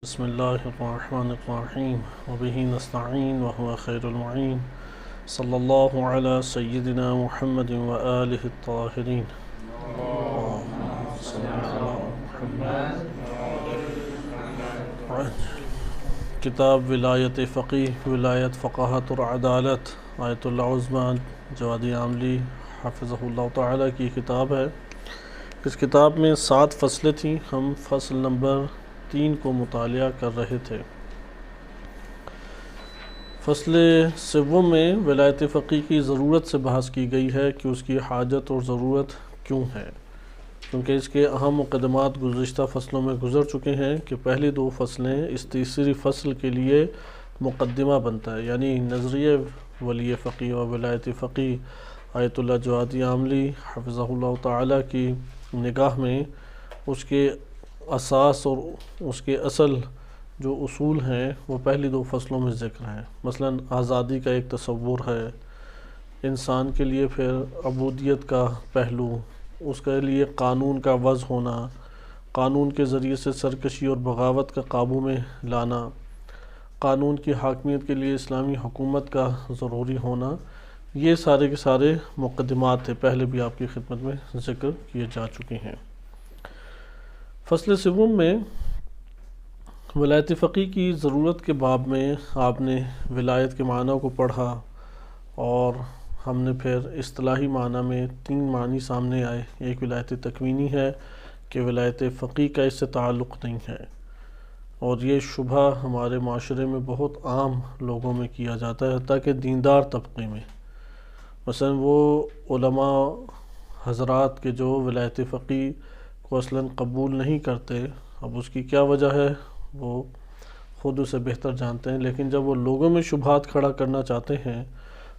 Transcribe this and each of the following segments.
بسم اللہ الرحمن الرحیم وبہ نستعین وهو خیر المعین صلی اللہ علی سیدنا محمد وآلہ الطاہرین اللہم صلی علی محمد. کتاب ولایت فقیہ ولایت فقاہت اور عدالت آیت اللہ عظمی جوادی عاملی حفظہ اللہ تعالی کی کتاب ہے. اس کتاب میں 7 فصلیں تھیں. ہم فصل نمبر 3 کو مطالعہ کر رہے تھے. فصل 7 میں ولایت فقیہ کی ضرورت سے بحث کی گئی ہے کہ اس کی حاجت اور ضرورت کیوں ہے، کیونکہ اس کے اہم مقدمات گزشتہ فصلوں میں گزر چکے ہیں کہ پہلی 2 فصلیں اس تیسری فصل کے لیے مقدمہ بنتا ہے، یعنی نظریہ ولی فقیہ و ولایت فقیہ آیت اللہ جوادی عاملی حفظہ اللہ تعالی کی نگاہ میں اس کے اساس اور اس کے اصل جو اصول ہیں وہ پہلی 2 فصلوں میں ذکر ہیں. مثلا آزادی کا ایک تصور ہے، انسان کے لیے پھر عبودیت کا پہلو، اس کے لیے قانون کا وضع ہونا، قانون کے ذریعے سے سرکشی اور بغاوت کا قابو میں لانا، قانون کی حاکمیت کے لیے اسلامی حکومت کا ضروری ہونا. یہ سارے کے سارے مقدمات تھے، پہلے بھی آپ کی خدمت میں ذکر کیے جا چکے ہیں. فصل 7 میں ولایت فقیہ کی ضرورت کے باب میں آپ نے ولایت کے معنی کو پڑھا اور ہم نے پھر اصطلاحی معنی میں 3 معنی سامنے آئے. ایک ولایت تکوینی ہے کہ ولایت فقیہ کا اس سے تعلق نہیں ہے، اور یہ شبہ ہمارے معاشرے میں بہت عام لوگوں میں کیا جاتا ہے، حتیٰ کہ دیندار طبقے میں. مثلا وہ علماء حضرات کے جو ولایت فقیہ کو اصلاً قبول نہیں کرتے، اب اس کی کیا وجہ ہے وہ خود اسے بہتر جانتے ہیں، لیکن جب وہ لوگوں میں شبہات کھڑا کرنا چاہتے ہیں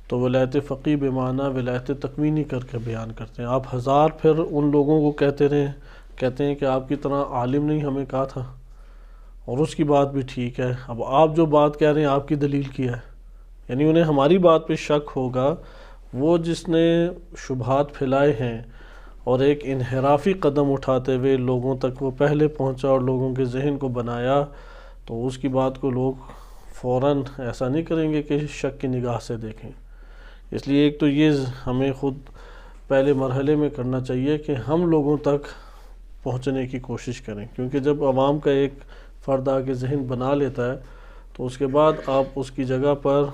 تو ولایت فقیہ بے معنی ولایت تکوینی کر کے بیان کرتے ہیں. آپ ہزار پھر ان لوگوں کو کہتے ہیں کہ آپ کی طرح عالم نہیں ہمیں کہا تھا، اور اس کی بات بھی ٹھیک ہے. اب آپ جو بات کہہ رہے ہیں آپ کی دلیل کیا ہے؟ یعنی انہیں ہماری بات پہ شک ہوگا. وہ جس نے شبہات پھیلائے ہیں اور ایک انحرافی قدم اٹھاتے ہوئے لوگوں تک وہ پہلے پہنچا اور لوگوں کے ذہن کو بنایا، تو اس کی بات کو لوگ فوراً ایسا نہیں کریں گے کہ شک کی نگاہ سے دیکھیں. اس لیے ایک تو یہ ہمیں خود پہلے مرحلے میں کرنا چاہیے کہ ہم لوگوں تک پہنچنے کی کوشش کریں، کیونکہ جب عوام کا ایک فرد آ کے ذہن بنا لیتا ہے تو اس کے بعد آپ اس کی جگہ پر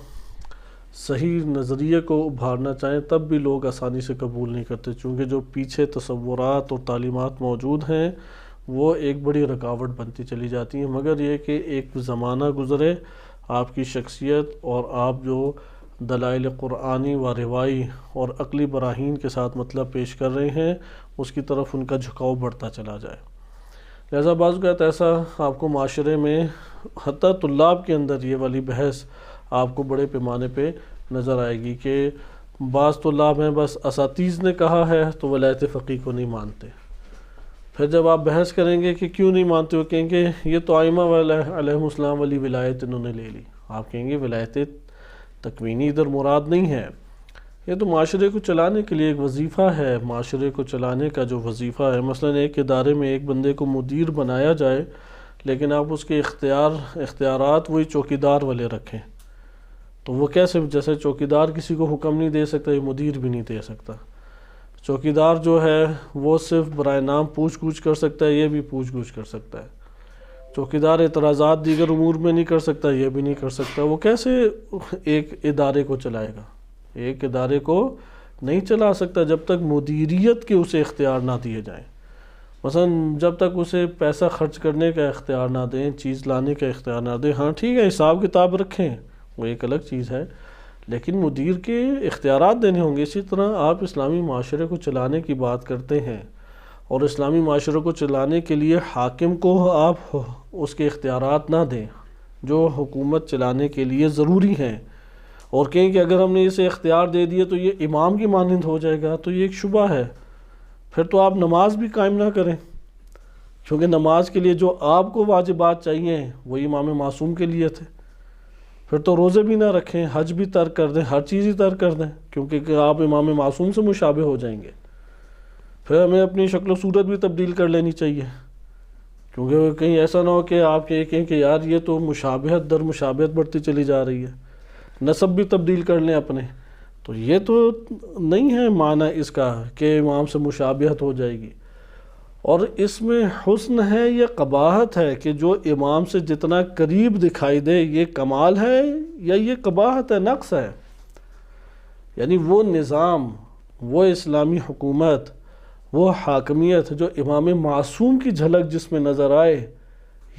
صحیح نظریے کو ابھارنا چاہیں تب بھی لوگ آسانی سے قبول نہیں کرتے، چونکہ جو پیچھے تصورات اور تعلیمات موجود ہیں وہ ایک بڑی رکاوٹ بنتی چلی جاتی ہیں. مگر یہ کہ ایک زمانہ گزرے، آپ کی شخصیت اور آپ جو دلائل قرآنی و روائی اور عقلی براہین کے ساتھ مطلب پیش کر رہے ہیں اس کی طرف ان کا جھکاؤ بڑھتا چلا جائے. لہذا بعض اوقات ایسا آپ کو معاشرے میں حتیٰ طلاب کے اندر یہ والی بحث آپ کو بڑے پیمانے پہ نظر آئے گی کہ بعض طلاب ہیں بس اساتذہ نے کہا ہے تو ولایت فقیہ کو نہیں مانتے. پھر جب آپ بحث کریں گے کہ کیوں نہیں مانتے، وہ کہیں گے یہ تو ائمہ علیہم السلام والی ولایت انہوں نے لے لی. آپ کہیں گے ولایت تکوینی ادھر مراد نہیں ہے، یہ تو معاشرے کو چلانے کے لیے ایک وظیفہ ہے. معاشرے کو چلانے کا جو وظیفہ ہے، مثلا ایک ادارے میں ایک بندے کو مدیر بنایا جائے لیکن آپ اس کے اختیارات وہی چوکیدار والے رکھیں، تو وہ کیسے؟ جیسے چوکیدار کسی کو حکم نہیں دے سکتا، یہ مدیر بھی نہیں دے سکتا. چوکیدار جو ہے وہ صرف برائے نام پوچھ گچھ کر سکتا ہے، یہ بھی پوچھ گچھ کر سکتا ہے. چوکیدار اعتراضات دیگر امور میں نہیں کر سکتا، یہ بھی نہیں کر سکتا. وہ کیسے ایک ادارے کو چلائے گا؟ ایک ادارے کو نہیں چلا سکتا جب تک مدیریت کے اسے اختیار نہ دیے جائیں. مثلا جب تک اسے پیسہ خرچ کرنے کا اختیار نہ دیں، چیز لانے کا اختیار نہ دیں. ہاں ٹھیک ہے، حساب کتاب رکھیں، وہ ایک الگ چیز ہے، لیکن مدیر کے اختیارات دینے ہوں گے. اسی طرح آپ اسلامی معاشرے کو چلانے کی بات کرتے ہیں اور اسلامی معاشرے کو چلانے کے لیے حاکم کو آپ اس کے اختیارات نہ دیں جو حکومت چلانے کے لیے ضروری ہیں، اور کہیں کہ اگر ہم نے اسے اختیار دے دیے تو یہ امام کی مانند ہو جائے گا، تو یہ ایک شبہ ہے. پھر تو آپ نماز بھی قائم نہ کریں، کیونکہ نماز کے لیے جو آپ کو واجبات چاہیے وہ امام معصوم کے لیے تھے. پھر تو روزے بھی نہ رکھیں، حج بھی ترک کر دیں، ہر چیز ہی ترک کر دیں، کیونکہ آپ امام معصوم سے مشابہ ہو جائیں گے. پھر ہمیں اپنی شکل و صورت بھی تبدیل کر لینی چاہیے، کیونکہ کہیں ایسا نہ ہو کہ آپ کہیں کہ یار یہ تو مشابہت در مشابہت بڑھتی چلی جا رہی ہے، نسب بھی تبدیل کر لیں اپنے، تو یہ تو نہیں ہے معنی اس کا کہ امام سے مشابہت ہو جائے گی۔ اور اس میں حسن ہے یا قباحت ہے کہ جو امام سے جتنا قریب دکھائی دے یہ کمال ہے یا یہ قباحت ہے، نقص ہے؟ یعنی وہ نظام، وہ اسلامی حکومت، وہ حاکمیت جو امام معصوم کی جھلک جس میں نظر آئے،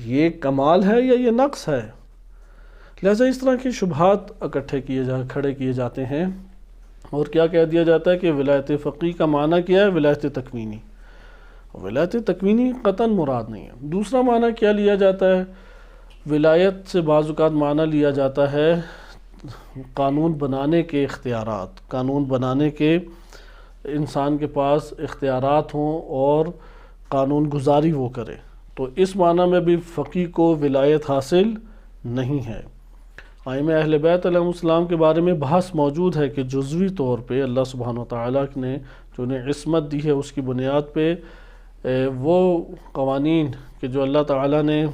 یہ کمال ہے یا یہ نقص ہے؟ لہٰذا اس طرح کی شبہات کھڑے کیے جاتے ہیں، اور کیا کہہ دیا جاتا ہے کہ ولایت فقیہ کا معنی کیا ہے؟ ولایت تکوینی۔ ولایت تکوینی قطعاً مراد نہیں ہے۔ دوسرا معنی کیا لیا جاتا ہے؟ ولایت سے بعض اوقات معنی لیا جاتا ہے قانون بنانے کے اختیارات، قانون بنانے کے انسان کے پاس اختیارات ہوں اور قانون گزاری وہ کرے، تو اس معنی میں بھی فقیہ کو ولایت حاصل نہیں ہے۔ ائمہ اہل بیت علیہ السلام کے بارے میں بحث موجود ہے کہ جزوی طور پہ اللہ سبحانہ وتعالیٰ نے جو انہیں عصمت دی ہے اس کی بنیاد پہ وہ قوانین کہ جو اللہ تعالیٰ نے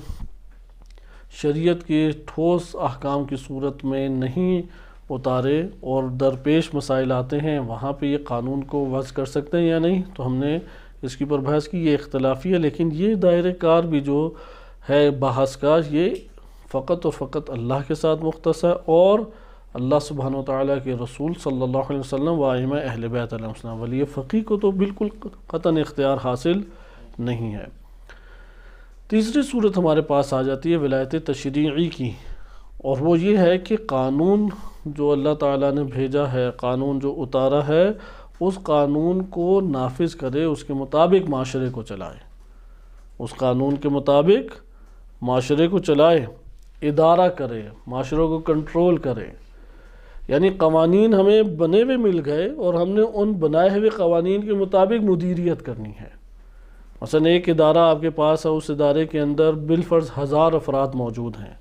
شریعت کے ٹھوس احکام کی صورت میں نہیں اتارے اور درپیش مسائل آتے ہیں، وہاں پہ یہ قانون کو وضع کر سکتے ہیں یا نہیں، تو ہم نے اس کی پر بحث کی، یہ اختلافی ہے۔ لیکن یہ دائرہ کار بھی جو ہے بحث کا، یہ فقط و فقط اللہ کے ساتھ مختص ہے اور اللہ سبحانہ وتعالیٰ کے رسول صلی اللہ علیہ وسلم و ائمہ اہل بیت علیہ السلام۔ ولی فقیہ کو تو بالکل قطعاً اختیار حاصل نہیں ہے۔ تیسری صورت ہمارے پاس آ جاتی ہے ولایت تشریعی کی، اور وہ یہ ہے کہ قانون جو اللہ تعالیٰ نے بھیجا ہے، قانون جو اتارا ہے، اس قانون کو نافذ کرے، اس کے مطابق معاشرے کو چلائے، اس قانون کے مطابق معاشرے کو چلائے، ادارہ کرے، معاشرے کو کنٹرول کرے۔ یعنی قوانین ہمیں بنے ہوئے مل گئے اور ہم نے ان بنائے ہوئے قوانین کے مطابق مدیریت کرنی ہے۔ مثلا ایک ادارہ آپ کے پاس ہے، اس ادارے کے اندر بالفرض 1000 افراد موجود ہیں،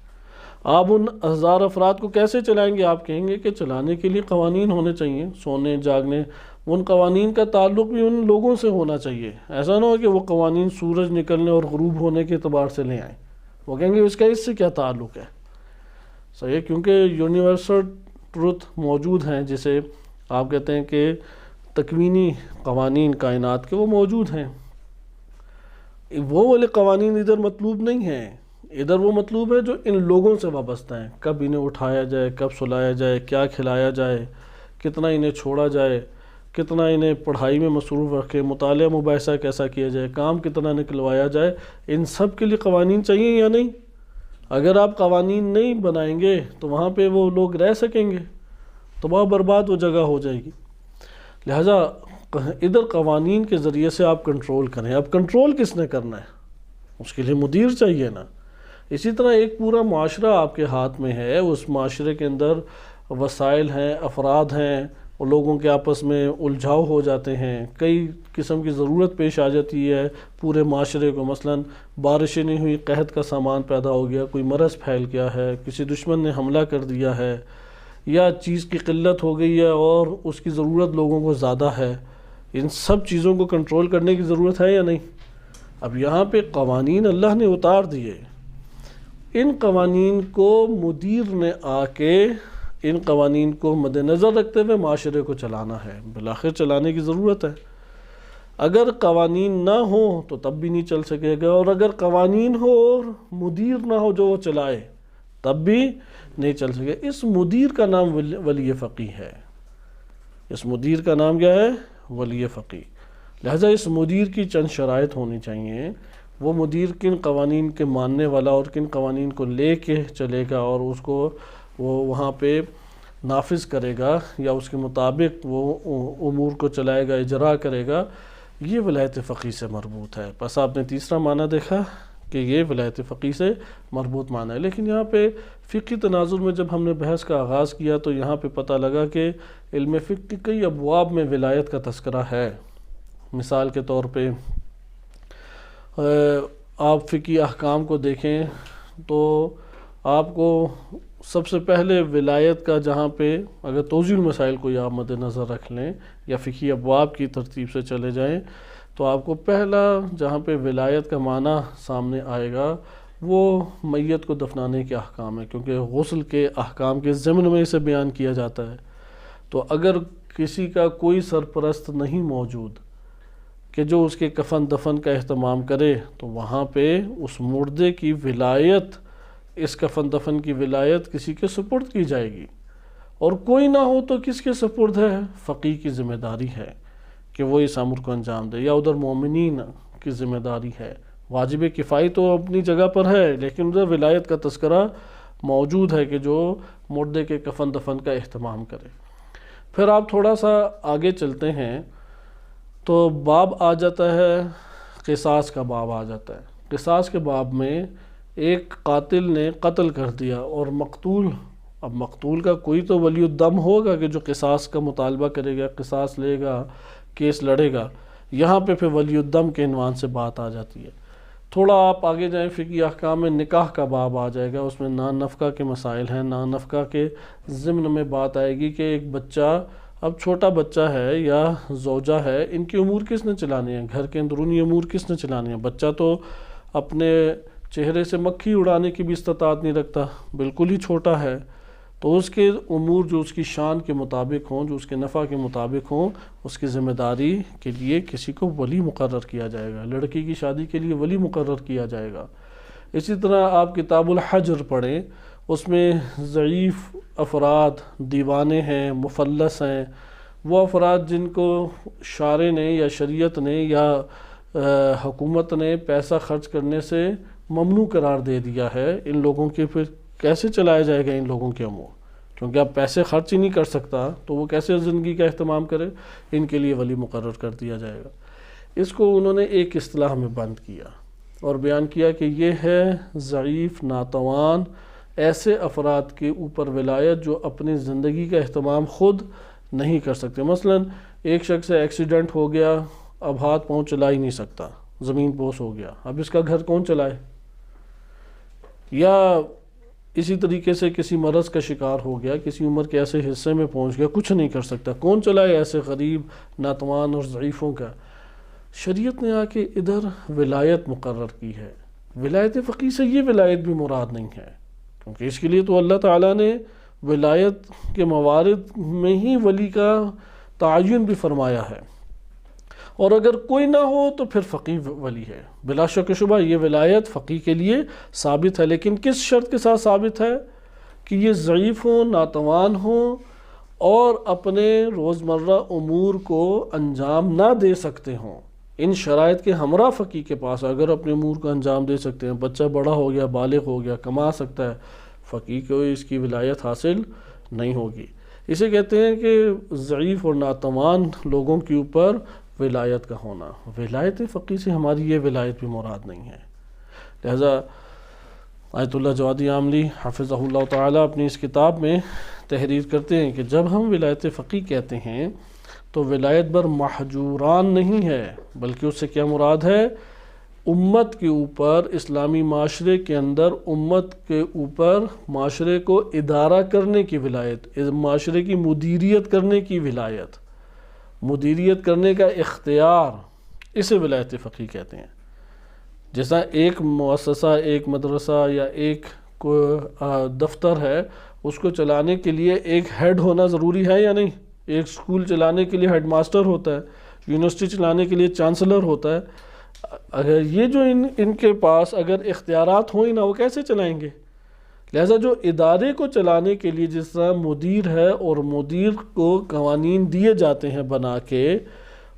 آپ ان 1000 افراد کو کیسے چلائیں گے؟ آپ کہیں گے کہ چلانے کے لیے قوانین ہونے چاہیے، سونے جاگنے، ان قوانین کا تعلق بھی ان لوگوں سے ہونا چاہیے۔ ایسا نہ ہو کہ وہ قوانین سورج نکلنے اور غروب ہونے کے اعتبار سے لے آئیں، وہ کہیں گے اس کا اس سے کیا تعلق ہے؟ صحیح ہے، کیونکہ یونیورسل ٹروتھ موجود ہیں، جسے آپ کہتے ہیں کہ تکوینی قوانین کائنات کے وہ موجود ہیں۔ وہ والے قوانین ادھر مطلوب نہیں ہیں، ادھر وہ مطلوب ہے جو ان لوگوں سے وابستہ ہیں، کب انہیں اٹھایا جائے، کب سلایا جائے، کیا کھلایا جائے، کتنا انہیں چھوڑا جائے، کتنا انہیں پڑھائی میں مصروف رکھے، مطالعہ مباحثہ کیسا کیا جائے، کام کتنا نکلوایا جائے، ان سب کے لیے قوانین چاہیے یا نہیں؟ اگر آپ قوانین نہیں بنائیں گے تو وہاں پہ وہ لوگ رہ سکیں گے؟ تباہ برباد وہ جگہ ہو جائے گی۔ لہٰذا ادھر قوانین کے ذریعے سے آپ کنٹرول کریں۔ اب کنٹرول کس نے کرنا ہے؟ اس کے لیے مدیر چاہیے نا۔ اسی طرح ایک پورا معاشرہ آپ کے ہاتھ میں ہے، اس معاشرے کے اندر وسائل ہیں، افراد ہیں، اور لوگوں کے آپس میں الجھاؤ ہو جاتے ہیں، کئی قسم کی ضرورت پیش آ جاتی ہے پورے معاشرے کو۔ مثلا بارشیں نہیں ہوئی، قحط کا سامان پیدا ہو گیا، کوئی مرض پھیل گیا ہے، کسی دشمن نے حملہ کر دیا ہے، یا چیز کی قلت ہو گئی ہے اور اس کی ضرورت لوگوں کو زیادہ ہے، ان سب چیزوں کو کنٹرول کرنے کی ضرورت ہے یا نہیں؟ اب یہاں پہ قوانین اللہ نے اتار دیے، ان قوانین کو مدیر نے آ کے ان قوانین کو مد نظر رکھتے ہوئے معاشرے کو چلانا ہے، بالآخر چلانے کی ضرورت ہے۔ اگر قوانین نہ ہوں تو تب بھی نہیں چل سکے گا، اور اگر قوانین ہو اور مدیر نہ ہو جو وہ چلائے تب بھی نہیں چل سکے۔ اس مدیر کا نام ولی فقیہ ہے۔ اس مدیر کا نام کیا ہے؟ ولی فقیہ۔ لہذا اس مدیر کی چند شرائط ہونی چاہیے۔ وہ مدیر کن قوانین کے ماننے والا اور کن قوانین کو لے کے چلے گا اور اس کو وہ وہاں پہ نافذ کرے گا یا اس کے مطابق وہ امور کو چلائے گا، اجرا کرے گا، یہ ولایت فقیہ سے مربوط ہے۔ پس آپ نے تیسرا معنی دیکھا کہ یہ ولایت فقیہ سے مربوط معنی ہے۔ لیکن یہاں پہ فقہی تناظر میں جب ہم نے بحث کا آغاز کیا تو یہاں پہ پتہ لگا کہ علم فقہ کے کئی ابواب میں ولایت کا تذکرہ ہے۔ مثال کے طور پہ آپ فقہی احکام کو دیکھیں تو آپ کو سب سے پہلے ولایت کا جہاں پہ اگر توضیح المسائل کو آپ مد نظر رکھ لیں یا فقہی ابواب کی ترتیب سے چلے جائیں تو آپ کو پہلا جہاں پہ ولایت کا معنی سامنے آئے گا وہ میت کو دفنانے کے احکام ہے، کیونکہ غسل کے احکام کے ضمن میں اسے بیان کیا جاتا ہے۔ تو اگر کسی کا کوئی سرپرست نہیں موجود کہ جو اس کے کفن دفن کا اہتمام کرے، تو وہاں پہ اس مردے کی ولایت، اس کفن دفن کی ولایت کسی کے سپرد کی جائے گی، اور کوئی نہ ہو تو کس کے سپرد ہے؟ فقیہ کی ذمہ داری ہے کہ وہ اس امر کو انجام دے، یا ادھر مومنین کی ذمہ داری ہے۔ واجب کفائی تو اپنی جگہ پر ہے، لیکن ادھر ولایت کا تذکرہ موجود ہے کہ جو مردے کے کفن دفن کا اہتمام کرے۔ پھر آپ تھوڑا سا آگے چلتے ہیں تو باب آ جاتا ہے، قصاص کا باب آ جاتا ہے۔ قصاص کے باب میں ایک قاتل نے قتل کر دیا، اور مقتول، اب مقتول کا کوئی تو ولی الدم ہوگا کہ جو قصاص کا مطالبہ کرے گا، قصاص لے گا، کیس لڑے گا۔ یہاں پہ پھر ولی الدم کے عنوان سے بات آ جاتی ہے۔ تھوڑا آپ آگے جائیں فقہی احکام میں نکاح کا باب آ جائے گا، اس میں نان نفقہ کے مسائل ہیں۔ نان نفقہ کے ضمن میں بات آئے گی کہ ایک بچہ، اب چھوٹا بچہ ہے یا زوجہ ہے، ان کے امور کس نے چلانے ہیں؟ گھر کے اندرونی امور کس نے چلانے ہیں؟ بچہ تو اپنے چہرے سے مکھی اڑانے کی بھی استطاعت نہیں رکھتا، بالکل ہی چھوٹا ہے، تو اس کے امور جو اس کی شان کے مطابق ہوں، جو اس کے نفع کے مطابق ہوں، اس کی ذمہ داری کے لیے کسی کو ولی مقرر کیا جائے گا۔ لڑکی کی شادی کے لیے ولی مقرر کیا جائے گا۔ اسی طرح آپ کتاب الحجر پڑھیں، اس میں ضعیف افراد، دیوانے ہیں، مفلس ہیں، وہ افراد جن کو شارع نے یا شریعت نے یا حکومت نے پیسہ خرچ کرنے سے ممنوع قرار دے دیا ہے، ان لوگوں کے پھر کیسے چلایا جائے گا ان لوگوں کے امور؟ کیونکہ اب پیسے خرچ ہی نہیں کر سکتا تو وہ کیسے زندگی کا اہتمام کرے؟ ان کے لیے ولی مقرر کر دیا جائے گا۔ اس کو انہوں نے ایک اصطلاح میں بند کیا اور بیان کیا کہ یہ ہے ضعیف، ناتوان ایسے افراد کے اوپر ولایت جو اپنی زندگی کا اہتمام خود نہیں کر سکتے۔ مثلا ایک شخص سے ایکسیڈنٹ ہو گیا، اب ہاتھ پاؤں چلا ہی نہیں سکتا، زمین بوس ہو گیا، اب اس کا گھر کون چلائے؟ یا اسی طریقے سے کسی مرض کا شکار ہو گیا، کسی عمر کے ایسے حصے میں پہنچ گیا، کچھ نہیں کر سکتا، کون چلائے ایسے غریب، ناتوان اور ضعیفوں کا؟ شریعت نے آ کے ادھر ولایت مقرر کی ہے۔ ولایت فقیہ سے یہ ولایت بھی مراد نہیں ہے، کیونکہ اس کے لیے تو اللہ تعالیٰ نے ولایت کے موارد میں ہی ولی کا تعین بھی فرمایا ہے، اور اگر کوئی نہ ہو تو پھر فقیہ ولی ہے۔ بلا شک و شبہ یہ ولایت فقیہ کے لیے ثابت ہے، لیکن کس شرط کے ساتھ ثابت ہے؟ کہ یہ ضعیف ہوں، ناتوان ہوں، اور اپنے روزمرہ امور کو انجام نہ دے سکتے ہوں۔ ان شرائط کے ہمراہ فقیہ کے پاس اگر اپنے امور کو انجام دے سکتے ہیں، بچہ بڑا ہو گیا، بالغ ہو گیا، کما سکتا ہے، فقیہ کو اس کی ولایت حاصل نہیں ہوگی۔ اسے کہتے ہیں کہ ضعیف اور ناتوان لوگوں کے اوپر ولایت کا ہونا۔ ولایت فقیہ سے ہماری یہ ولایت بھی مراد نہیں ہے۔ لہذا آیت اللہ جوادی عاملی حفظہ اللہ تعالیٰ اپنی اس کتاب میں تحریر کرتے ہیں کہ جب ہم ولایت فقیہ کہتے ہیں تو ولایت بر محجوران نہیں ہے، بلکہ اس سے کیا مراد ہے؟ امت کے اوپر، اسلامی معاشرے کے اندر امت کے اوپر معاشرے کو ادارہ کرنے کی ولایت، معاشرے کی مدیریت کرنے کی ولایت، مدیریت کرنے کا اختیار، اسے ولایت فقیہ کہتے ہیں۔ جیسا ایک مؤسسہ، ایک مدرسہ یا ایک دفتر ہے، اس کو چلانے کے لیے ایک ہیڈ ہونا ضروری ہے یا نہیں؟ ایک سکول چلانے کے لیے ہیڈ ماسٹر ہوتا ہے، یونیورسٹی چلانے کے لیے چانسلر ہوتا ہے۔ اگر یہ جو ان کے پاس اگر اختیارات ہوں ہی نہ، وہ کیسے چلائیں گے؟ لہذا جو ادارے کو چلانے کے لیے جس طرح مدیر ہے، اور مدیر کو قوانین دیے جاتے ہیں بنا کے،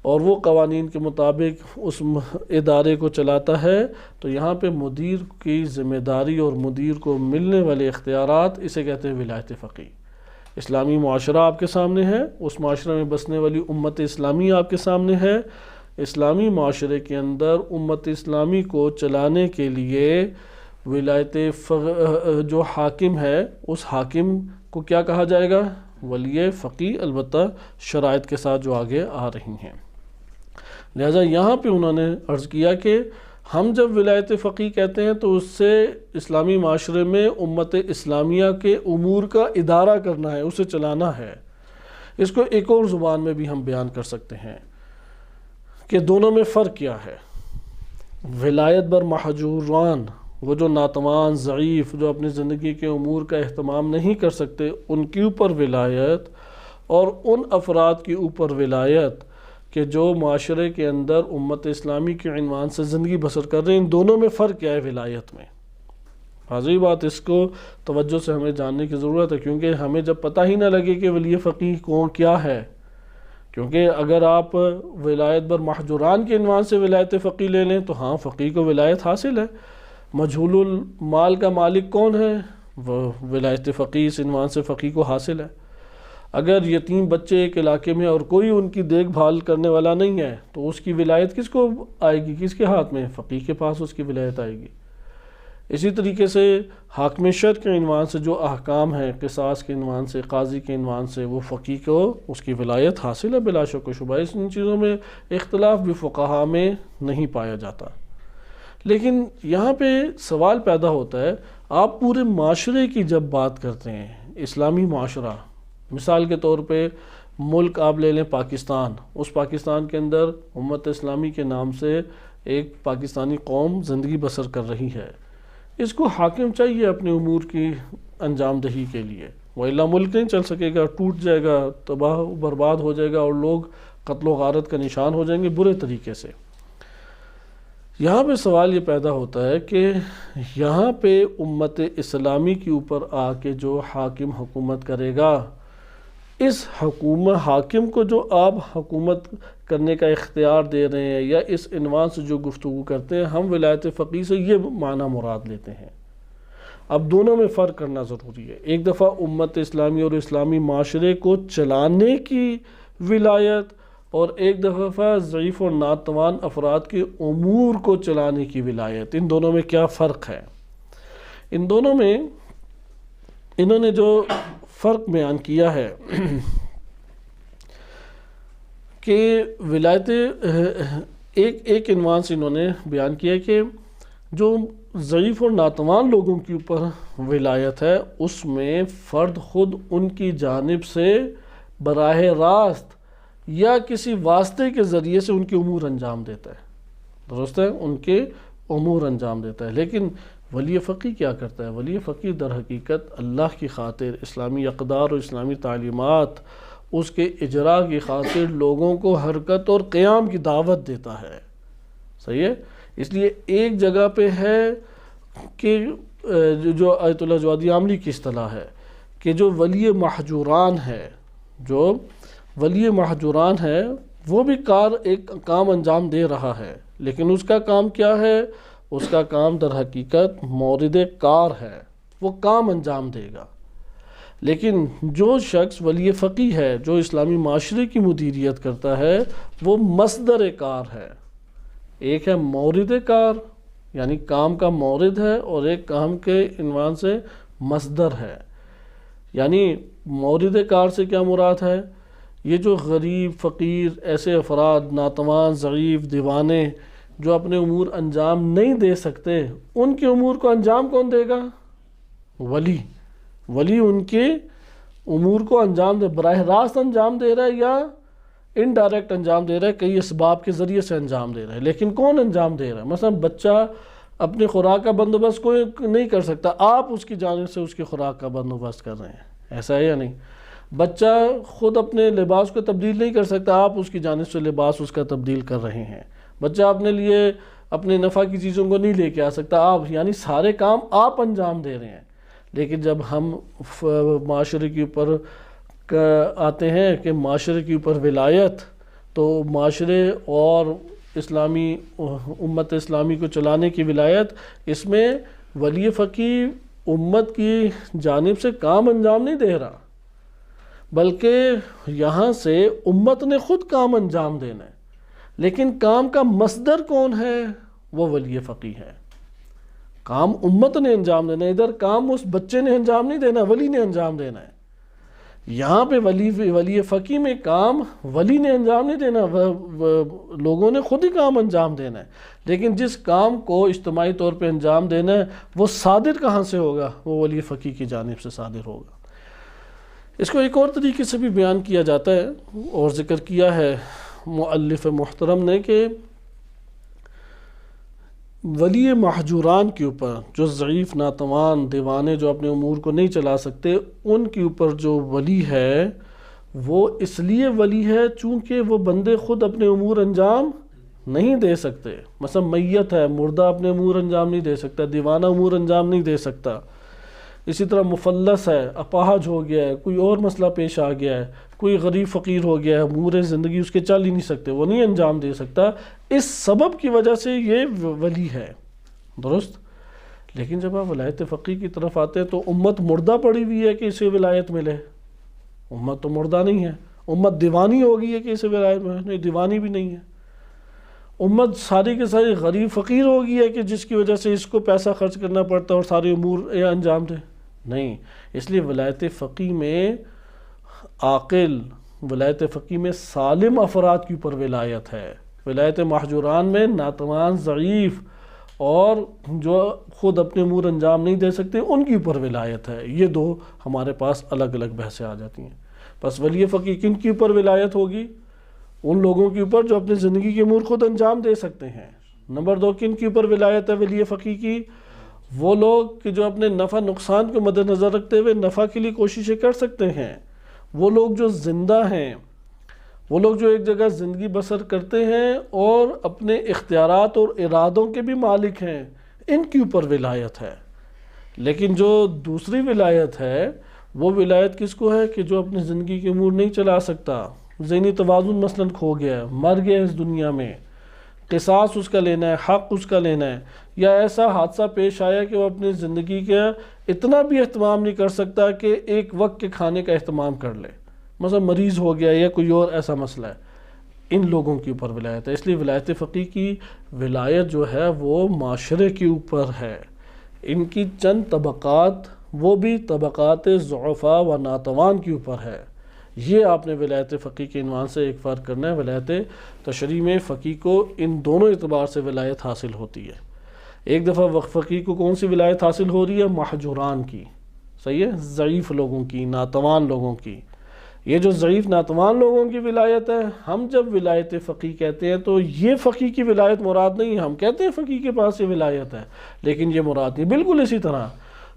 اور وہ قوانین کے مطابق اس ادارے کو چلاتا ہے، تو یہاں پہ مدیر کی ذمہ داری اور مدیر کو ملنے والے اختیارات، اسے کہتے ہیں ولایت فقیہ۔ اسلامی معاشرہ آپ کے سامنے ہے، اس معاشرے میں بسنے والی امت اسلامی آپ کے سامنے ہے۔ اسلامی معاشرے کے اندر امت اسلامی کو چلانے کے لیے ولایت جو حاکم ہے، اس حاکم کو کیا کہا جائے گا؟ ولی فقیہ، البتہ شرائط کے ساتھ جو آگے آ رہی ہیں۔ لہذا یہاں پہ انہوں نے عرض کیا کہ ہم جب ولایت فقیہ کہتے ہیں تو اس سے اسلامی معاشرے میں امت اسلامیہ کے امور کا ادارہ کرنا ہے، اسے چلانا ہے۔ اس کو ایک اور زبان میں بھی ہم بیان کر سکتے ہیں کہ دونوں میں فرق کیا ہے۔ ولایت بر محجوران، وہ جو ناتوان، ضعیف، جو اپنی زندگی کے امور کا اہتمام نہیں کر سکتے، ان کے اوپر ولایت، اور ان افراد کے اوپر ولایت کہ جو معاشرے کے اندر امت اسلامی کے عنوان سے زندگی بسر کر رہے ہیں، ان دونوں میں فرق کیا ہے ولایت میں؟ واضح بات، اس کو توجہ سے ہمیں جاننے کی ضرورت ہے، کیونکہ ہمیں جب پتہ ہی نہ لگے کہ ولی فقیہ کون کیا ہے، کیونکہ اگر آپ ولایت بر محجوران کے عنوان سے ولایت فقیہ لے لیں تو ہاں فقیہ کو ولایت حاصل ہے، مجہول المال کا مالک کون ہے، وہ ولایت فقیہ اس عنوان سے فقیہ کو حاصل ہے۔ اگر یتیم بچے ایک علاقے میں اور کوئی ان کی دیکھ بھال کرنے والا نہیں ہے تو اس کی ولایت کس کو آئے گی، کس کے ہاتھ میں؟ فقیہ کے پاس اس کی ولایت آئے گی۔ اسی طریقے سے حاکم شرع کے عنوان سے جو احکام ہیں، قصاص کے عنوان سے، قاضی کے عنوان سے، وہ فقیہ کو اس کی ولایت حاصل ہے بلا شک و شبہ، ان چیزوں میں اختلاف بھی فقہا میں نہیں پایا جاتا۔ لیکن یہاں پہ سوال پیدا ہوتا ہے، آپ پورے معاشرے کی جب بات کرتے ہیں، اسلامی معاشرہ، مثال کے طور پہ ملک آپ لے لیں پاکستان، اس پاکستان کے اندر امت اسلامی کے نام سے ایک پاکستانی قوم زندگی بسر کر رہی ہے، اس کو حاکم چاہیے اپنے امور کی انجام دہی کے لیے، وإلا ملک نہیں چل سکے گا، ٹوٹ جائے گا، تباہ و برباد ہو جائے گا، اور لوگ قتل و غارت کا نشان ہو جائیں گے برے طریقے سے۔ یہاں پہ سوال یہ پیدا ہوتا ہے کہ یہاں پہ امت اسلامی کے اوپر آ کے جو حاکم حکومت کرے گا، اس حاکم کو جو آپ حکومت کرنے کا اختیار دے رہے ہیں یا اس عنوان سے جو گفتگو کرتے ہیں، ہم ولایت فقیہ سے یہ معنی مراد لیتے ہیں۔ اب دونوں میں فرق کرنا ضروری ہے، ایک دفعہ امت اسلامی اور اسلامی معاشرے کو چلانے کی ولایت، اور ایک دفعہ ضعیف اور ناتوان افراد کے امور کو چلانے کی ولایت۔ ان دونوں میں کیا فرق ہے؟ ان دونوں میں انہوں نے جو فرق بیان کیا ہے کہ ولایت ایک عنوان سے انہوں نے بیان کیا کہ جو ضعیف اور ناتوان لوگوں کے اوپر ولایت ہے، اس میں فرد خود ان کی جانب سے براہ راست یا کسی واسطے کے ذریعے سے ان کے امور انجام دیتا ہے، درست ہے، ان کے امور انجام دیتا ہے۔ لیکن ولی فقیہ کیا کرتا ہے؟ ولی فقیہ در حقیقت اللہ کی خاطر، اسلامی اقدار اور اسلامی تعلیمات، اس کے اجراء کی خاطر لوگوں کو حرکت اور قیام کی دعوت دیتا ہے، صحیح ہے؟ اس لیے ایک جگہ پہ ہے کہ جو آیت اللہ جوادی عاملی کی اصطلاح ہے کہ جو ولی محجوران ہے، جو ولی محجوران ہے وہ بھی ایک کام انجام دے رہا ہے، لیکن اس کا کام کیا ہے؟ اس کا کام در حقیقت مورد کار ہے، وہ کام انجام دے گا۔ لیکن جو شخص ولی فقیہ ہے، جو اسلامی معاشرے کی مدیریت کرتا ہے، وہ مصدر کار ہے۔ ایک ہے مورد کار، یعنی کام کا مورد ہے، اور ایک کام کے عنوان سے مصدر ہے۔ یعنی مورد کار سے کیا مراد ہے؟ یہ جو غریب، فقیر، ایسے افراد، ناتوان، ضعیف، دیوانے، جو اپنے امور انجام نہیں دے سکتے، ان کے امور کو انجام کون دے گا؟ ولی ان کے امور کو انجام دے، براہ راست انجام دے رہا ہے یا انڈائریکٹ انجام دے رہا ہے، کئی اسباب کے ذریعے سے انجام دے رہا ہے، لیکن کون انجام دے رہا ہے؟ مثلا بچہ اپنی خوراک کا بندوبست کوئی نہیں کر سکتا، آپ اس کی جانب سے اس کی خوراک کا بندوبست کر رہے ہیں، ایسا ہے یا نہیں؟ بچہ خود اپنے لباس کو تبدیل نہیں کر سکتا، آپ اس کی جانب سے لباس اس کا تبدیل کر رہے ہیں۔ بچہ اپنے لیے اپنے نفع کی چیزوں کو نہیں لے کے آ سکتا، آپ، یعنی سارے کام آپ انجام دے رہے ہیں۔ لیکن جب ہم معاشرے کے اوپر آتے ہیں کہ معاشرے کے اوپر ولایت، تو معاشرے اور اسلامی امت اسلامی کو چلانے کی ولایت، اس میں ولی فقیہ امت کی جانب سے کام انجام نہیں دے رہا، بلکہ یہاں سے امت نے خود کام انجام دینا ہے، لیکن کام کا مصدر کون ہے؟ وہ ولی فقیہ ہے۔ کام امت نے انجام دینا ہے، ادھر کام اس بچے نے انجام نہیں دینا، ولی نے انجام دینا ہے۔ یہاں پہ ولی فقیہ میں کام ولی نے انجام نہیں دینا، لوگوں نے خود ہی کام انجام دینا ہے، لیکن جس کام کو اجتماعی طور پہ انجام دینا ہے، وہ صادر کہاں سے ہوگا؟ وہ ولی فقیہ کی جانب سے صادر ہوگا۔ اس کو ایک اور طریقے سے بھی بیان کیا جاتا ہے اور ذکر کیا ہے مؤلف محترم نے کہ ولی محجوران کے اوپر، جو ضعیف ناتوان دیوانے جو اپنے امور کو نہیں چلا سکتے، ان کے اوپر جو ولی ہے وہ اس لیے ولی ہے چونکہ وہ بندے خود اپنے امور انجام نہیں دے سکتے. مثلا میت ہے، مردہ اپنے امور انجام نہیں دے سکتا، دیوانہ امور انجام نہیں دے سکتا. اسی طرح مفلس ہے، اپاہج ہو گیا ہے، کوئی اور مسئلہ پیش آ گیا ہے، کوئی غریب فقیر ہو گیا ہے، امور زندگی اس کے چل ہی نہیں سکتے، وہ نہیں انجام دے سکتا، اس سبب کی وجہ سے یہ ولی ہے. درست. لیکن جب آپ ولایت فقیہ کی طرف آتے ہیں تو امت مردہ پڑی ہوئی ہے کہ اسے ولایت ملے؟ امت تو مردہ نہیں ہے. امت دیوانی ہوگی ہے کہ اسے ولایت ملے؟ نہیں، دیوانی بھی نہیں ہے. امت ساری کے ساری غریب فقیر ہوگی ہے کہ جس کی وجہ سے اس کو پیسہ خرچ کرنا پڑتا ہے اور سارے امور انجام دے؟ نہیں. اس لیے ولایت فقیہ میں عاقل، ولایت فقیہ میں سالم افراد کے اوپر ولایت ہے. ولایت محجوران میں ناتوان، ضعیف اور جو خود اپنے امور انجام نہیں دے سکتے ان کے اوپر ولایت ہے. یہ دو ہمارے پاس الگ الگ بحثیں آ جاتی ہیں. بس ولی فقیہ کن کے اوپر ولایت ہوگی؟ ان لوگوں کے اوپر جو اپنی زندگی کے امور خود انجام دے سکتے ہیں. نمبر دو، کن کے اوپر ولایت ہے ولی فقیہ کی؟ وہ لوگ کہ جو اپنے نفع نقصان کو مد نظر رکھتے ہوئے نفع کے لیے کوششیں کر سکتے ہیں. وہ لوگ جو زندہ ہیں، وہ لوگ جو ایک جگہ زندگی بسر کرتے ہیں اور اپنے اختیارات اور ارادوں کے بھی مالک ہیں، ان کے اوپر ولایت ہے. لیکن جو دوسری ولایت ہے وہ ولایت کس کو ہے کہ جو اپنی زندگی کے امور نہیں چلا سکتا، ذہنی توازن مثلاً کھو گیا ہے، مر گیا اس دنیا میں، قصاص اس کا لینا ہے، حق اس کا لینا ہے، یا ایسا حادثہ پیش آیا کہ وہ اپنی زندگی کا اتنا بھی اہتمام نہیں کر سکتا کہ ایک وقت کے کھانے کا اہتمام کر لے، مثلا مریض ہو گیا یا کوئی اور ایسا مسئلہ ہے. ان لوگوں کے اوپر ولایت ہے. اس لیے ولایت فقیہ کی ولایت جو ہے وہ معاشرے کے اوپر ہے. ان کی چند طبقات، وہ بھی طبقات ضعفاء و ناتوان کے اوپر ہے. یہ آپ نے ولایت فقیہ کے عنوان سے ایک فرق کرنا ہے. ولایت تشریع میں فقیہ کو ان دونوں اعتبار سے ولایت حاصل ہوتی ہے. ایک دفعہ فقیہ کو کون سی ولایت حاصل ہو رہی ہے؟ محجوران کی. صحیح ہے، ضعیف لوگوں کی، ناتوان لوگوں کی. یہ جو ضعیف ناتوان لوگوں کی ولایت ہے، ہم جب ولایت فقیہ کہتے ہیں تو یہ فقیہ کی ولایت مراد نہیں ہے. ہم کہتے ہیں فقیہ کے پاس یہ ولایت ہے لیکن یہ مراد نہیں. بالکل اسی طرح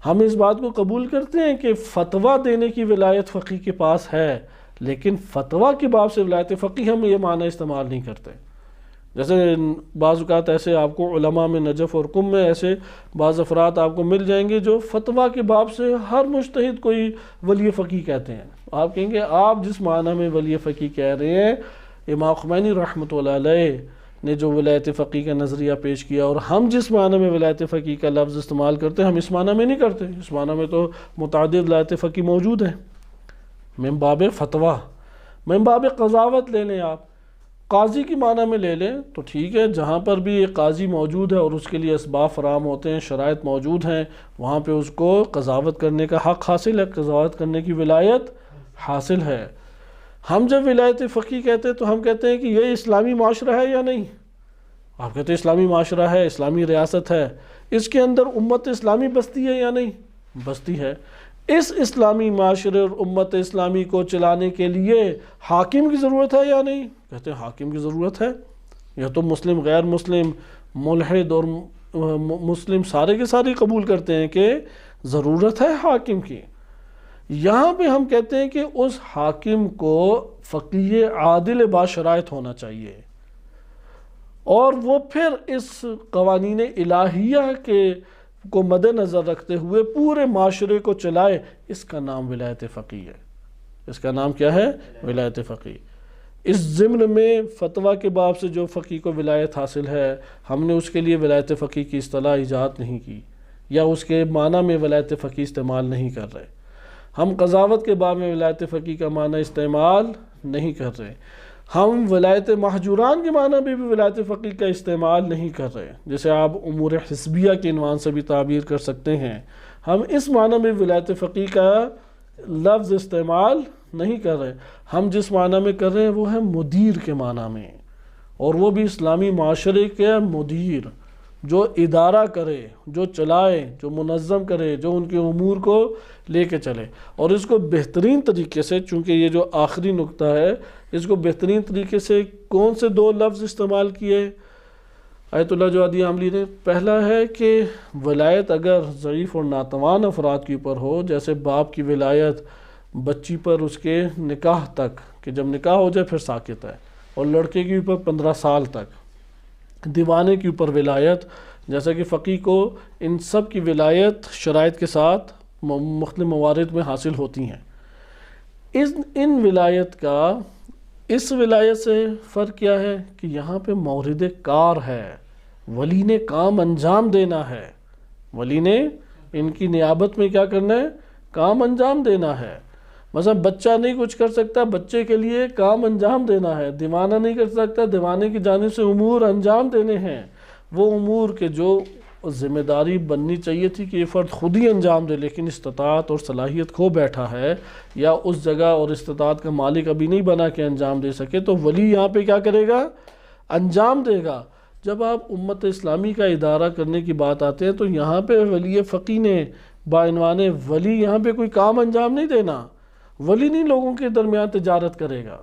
ہم اس بات کو قبول کرتے ہیں کہ فتویٰ دینے کی ولایت فقیہ کے پاس ہے، لیکن فتویٰ کے باب سے ولایت فقیہ ہم یہ معنی استعمال نہیں کرتے. جیسے بعض اوقات ایسے آپ کو علماء میں نجف اور قم میں ایسے بعض افراد آپ کو مل جائیں گے جو فتویٰ کے باب سے ہر مجتہد کوئی ولی فقیہ کہتے ہیں. آپ کہیں گے آپ جس معنی میں ولی فقیہ کہہ رہے ہیں، امام خمینی رحمۃ اللہ علیہ نے جو ولایت فقیہ کا نظریہ پیش کیا اور ہم جس معنی میں ولایت فقیہ کا لفظ استعمال کرتے ہیں، ہم اس معنی میں نہیں کرتے. اس معنی میں تو متعدد ولایت فقیہ موجود ہیں. من باب فتویٰ، من باب قضاوت لے لیں، آپ قاضی کی معنی میں لے لیں تو ٹھیک ہے. جہاں پر بھی ایک قاضی موجود ہے اور اس کے لیے اسباب فراہم ہوتے ہیں، شرائط موجود ہیں، وہاں پہ اس کو قضاوت کرنے کا حق حاصل ہے، قضاوت کرنے کی ولایت حاصل ہے. ہم جب ولایت فقیہ کہتے ہیں تو ہم کہتے ہیں کہ یہ اسلامی معاشرہ ہے یا نہیں؟ آپ کہتے ہیں اسلامی معاشرہ ہے، اسلامی ریاست ہے، اس کے اندر امت اسلامی بستی ہے یا نہیں؟ بستی ہے. اس اسلامی معاشرے اور امت اسلامی کو چلانے کے لیے حاکم کی ضرورت ہے یا نہیں؟ کہتے ہیں حاکم کی ضرورت ہے. یا تو مسلم، غیر مسلم، ملحد اور مسلم سارے کے سارے قبول کرتے ہیں کہ ضرورت ہے حاکم کی. یہاں پہ ہم کہتے ہیں کہ اس حاکم کو فقیہ عادل باشرائط ہونا چاہیے اور وہ پھر اس قوانین الہیہ کے کو مد نظر رکھتے ہوئے پورے معاشرے کو چلائے. اس کا نام ولایت فقیہ ہے. اس کا نام کیا ہے؟ ولایت فقیہ. اس ضمن میں فتویٰ کے باب سے جو فقیہ کو ولایت حاصل ہے، ہم نے اس کے لیے ولایت فقیہ کی اصطلاح ایجاد نہیں کی یا اس کے معنی میں ولایت فقیہ استعمال نہیں کر رہے. ہم قضاوت کے باب میں ولایت فقیہ کا معنی استعمال نہیں کر رہے. ہم ولایت محجوران کے معنی میں بھی ولایت فقیہ کا استعمال نہیں کر رہے، جیسے آپ امور حزبیہ کے عنوان سے بھی تعبیر کر سکتے ہیں. ہم اس معنی میں ولایت فقیہ کا لفظ استعمال نہیں کر رہے. ہم جس معنی میں کر رہے ہیں وہ ہے مدیر کے معنی میں، اور وہ بھی اسلامی معاشرے کے مدیر، جو ادارہ کرے، جو چلائے، جو منظم کرے، جو ان کے امور کو لے کے چلے. اور اس کو بہترین طریقے سے، چونکہ یہ جو آخری نقطہ ہے اس کو بہترین طریقے سے کون سے 2 لفظ استعمال کیے آیت اللہ جوادی عاملی نے؟ پہلا ہے کہ ولایت اگر ضعیف اور ناتوان افراد کے اوپر ہو، جیسے باپ کی ولایت بچی پر اس کے نکاح تک، کہ جب نکاح ہو جائے پھر ساقط ہے، اور لڑکے کے اوپر 15 سال تک، دیوانے کے اوپر ولایت، جیسا کہ فقیہ کو ان سب کی ولایت شرائط کے ساتھ مختلف موارد میں حاصل ہوتی ہیں۔ ان ولایت کا اس ولایت سے فرق کیا ہے کہ یہاں پہ مورد کار ہے، ولی نے کام انجام دینا ہے، ولی نے ان کی نیابت میں کیا کرنا ہے؟ کام انجام دینا ہے۔ مثلا بچہ نہیں کچھ کر سکتا، بچے کے لیے کام انجام دینا ہے، دیوانہ نہیں کر سکتا، دیوانے کی جانب سے امور انجام دینے ہیں، وہ امور کے جو ذمہ داری بننی چاہیے تھی کہ یہ فرد خود ہی انجام دے، لیکن استطاعت اور صلاحیت کھو بیٹھا ہے، یا اس جگہ اور استطاعت کا مالک ابھی نہیں بنا کہ انجام دے سکے، تو ولی یہاں پہ کیا کرے گا؟ انجام دے گا۔ جب آپ امت اسلامی کا ادارہ کرنے کی بات آتے ہیں تو یہاں پہ ولی فقیہ نے بعنوان ولی یہاں پہ کوئی کام انجام نہیں دینا۔ ولی نہیں لوگوں کے درمیان تجارت کرے گا،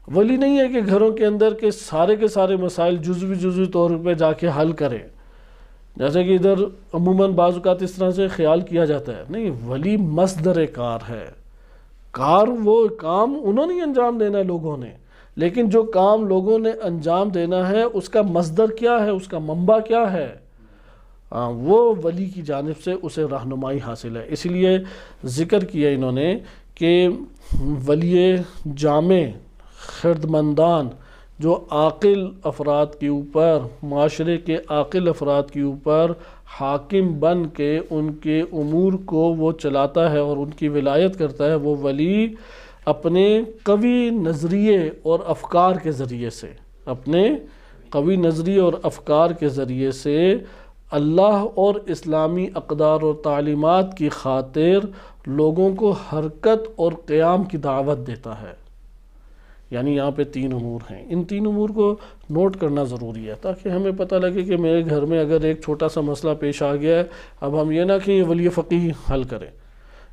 ولی نہیں ہے کہ گھروں کے اندر کے سارے مسائل جزوی طور پہ جا کے حل کرے، جیسے کہ ادھر عموماً بعض اوقات اس طرح سے خیال کیا جاتا ہے۔ نہیں، ولی مصدر کار ہے، کار وہ کام انہوں نے انجام دینا ہے لوگوں نے، لیکن جو کام لوگوں نے انجام دینا ہے اس کا مصدر کیا ہے، اس کا منبع کیا ہے، وہ ولی کی جانب سے اسے رہنمائی حاصل ہے۔ اس لیے ذکر کیا انہوں نے کہ ولی جامع خردمندان جو عاقل افراد کے اوپر، معاشرے کے عاقل افراد کے اوپر حاکم بن کے ان کے امور کو وہ چلاتا ہے اور ان کی ولایت کرتا ہے، وہ ولی اپنے قوی نظریے اور افکار کے ذریعے سے، اپنے قوی نظریے اور افکار کے ذریعے سے اللہ اور اسلامی اقدار اور تعلیمات کی خاطر لوگوں کو حرکت اور قیام کی دعوت دیتا ہے۔ یعنی یہاں پہ 3 امور ہیں، ان 3 امور کو نوٹ کرنا ضروری ہے تاکہ ہمیں پتہ لگے کہ میرے گھر میں اگر ایک چھوٹا سا مسئلہ پیش آ گیا ہے، اب ہم یہ نہ کہ یہ ولی فقیہ حل کریں،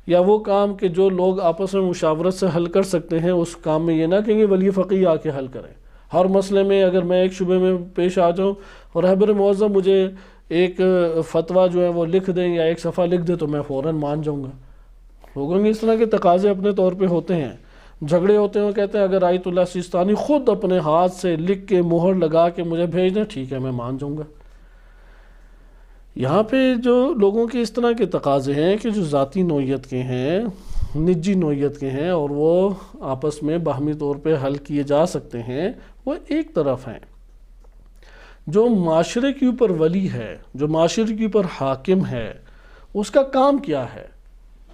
یا وہ کام کہ جو لوگ آپس میں مشاورت سے حل کر سکتے ہیں اس کام میں یہ نہ کہ یہ ولی فقیہ آ کے حل کریں۔ ہر مسئلے میں اگر میں ایک شعبے میں پیش آ جاؤں اور رہبر معظم مجھے ایک فتویٰ جو ہے وہ لکھ دیں یا ایک صفحہ لکھ دے تو میں فوراً مان جاؤں گا۔ لوگوں کے اس طرح کے تقاضے اپنے طور پہ ہوتے ہیں، جھگڑے ہوتے ہیں، وہ کہتے ہیں اگر آیت اللہ سیستانی خود اپنے ہاتھ سے لکھ کے مہر لگا کے مجھے بھیج دیں ٹھیک ہے میں مان جاؤں گا۔ یہاں پہ جو لوگوں کے اس طرح کے تقاضے ہیں کہ جو ذاتی نوعیت کے ہیں، نجی نوعیت کے ہیں، اور وہ آپس میں باہمی طور پہ حل کیے جا سکتے ہیں، وہ ایک طرف ہیں۔ جو معاشرے کے اوپر ولی ہے، جو معاشرے کے اوپر حاکم ہے، اس کا کام کیا ہے؟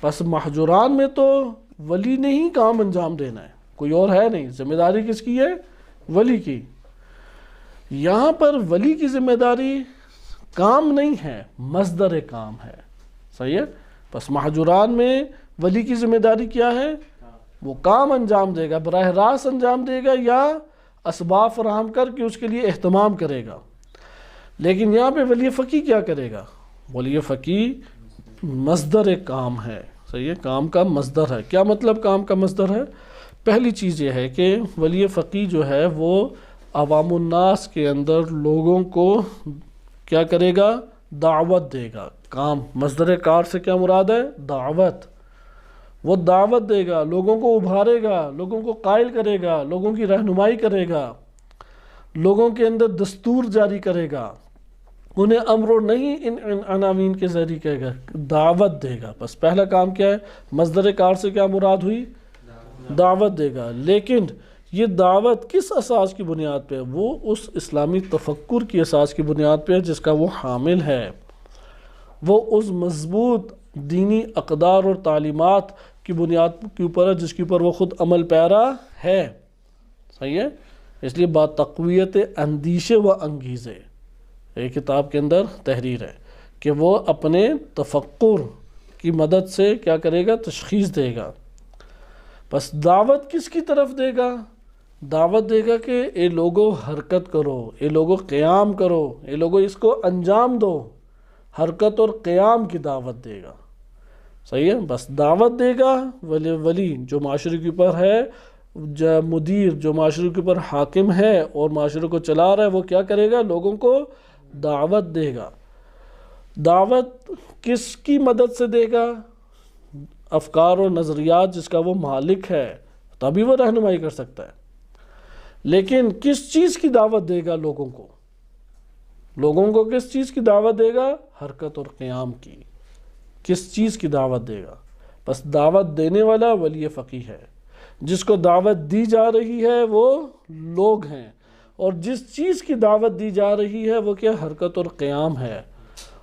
بس محجوران میں تو ولی نے ہی کام انجام دینا ہے، کوئی اور ہے نہیں، ذمہ داری کس کی ہے؟ ولی کی۔ یہاں پر ولی کی ذمہ داری کام نہیں ہے، مصدر کام ہے، صحیح ہے؟ بس محجوران میں ولی کی ذمہ داری کیا ہے؟ وہ کام انجام دے گا، براہ راست انجام دے گا یا اسباب فراہم کر کے اس کے لیے اہتمام کرے گا۔ لیکن یہاں پہ ولی فقیہ کیا کرے گا؟ ولی فقیہ مصدر کام ہے، صحیح ہے، کام کا مصدر ہے۔ کیا مطلب کام کا مصدر ہے؟ پہلی چیز یہ ہے کہ ولی فقیہ جو ہے وہ عوام الناس کے اندر لوگوں کو کیا کرے گا؟ دعوت دے گا۔ کام مصدر کار سے کیا مراد ہے؟ دعوت۔ وہ دعوت دے گا، لوگوں کو ابھارے گا، لوگوں کو قائل کرے گا، لوگوں کی رہنمائی کرے گا، لوگوں کے اندر دستور جاری کرے گا، انہیں امر و نہیں ان عناوین کے ذریعے کہے گا، دعوت دے گا۔ بس پہلا کام کیا ہے؟ مصدر کار سے کیا مراد ہوئی؟ دعوت دے گا۔ لیکن یہ دعوت کس اساس کی بنیاد پہ ہے؟ وہ اس اسلامی تفکر کی اساس کی بنیاد پہ ہے جس کا وہ حامل ہے، وہ اس مضبوط دینی اقدار اور تعلیمات کی بنیاد کے اوپر ہے جس کے اوپر وہ خود عمل پیرا ہے، صحیح ہے؟ اس لیے باتقویت اندیشے و انگیزے ایک کتاب کے اندر تحریر ہے کہ وہ اپنے تفکر کی مدد سے کیا کرے گا؟ تشخیص دے گا۔ بس دعوت کس کی طرف دے گا؟ دعوت دے گا کہ اے لوگو حرکت کرو، اے لوگو قیام کرو، اے لوگو اس کو انجام دو، حرکت اور قیام کی دعوت دے گا، صحیح ہے؟ بس دعوت دے گا۔ ولی جو معاشرے کے اوپر ہے مدیر جو معاشرے کے اوپر حاکم ہے اور معاشرے کو چلا رہا ہے، وہ کیا کرے گا؟ لوگوں کو دعوت دے گا۔ دعوت کس کی مدد سے دے گا؟ افکار اور نظریات جس کا وہ مالک ہے، تبھی وہ رہنمائی کر سکتا ہے۔ لیکن کس چیز کی دعوت دے گا لوگوں کو؟ لوگوں کو کس چیز کی دعوت دے گا؟ حرکت اور قیام کی۔ کس چیز کی دعوت دے گا؟ بس دعوت دینے والا ولی فقیہ ہے، جس کو دعوت دی جا رہی ہے وہ لوگ ہیں، اور جس چیز کی دعوت دی جا رہی ہے وہ کیا؟ حرکت اور قیام ہے۔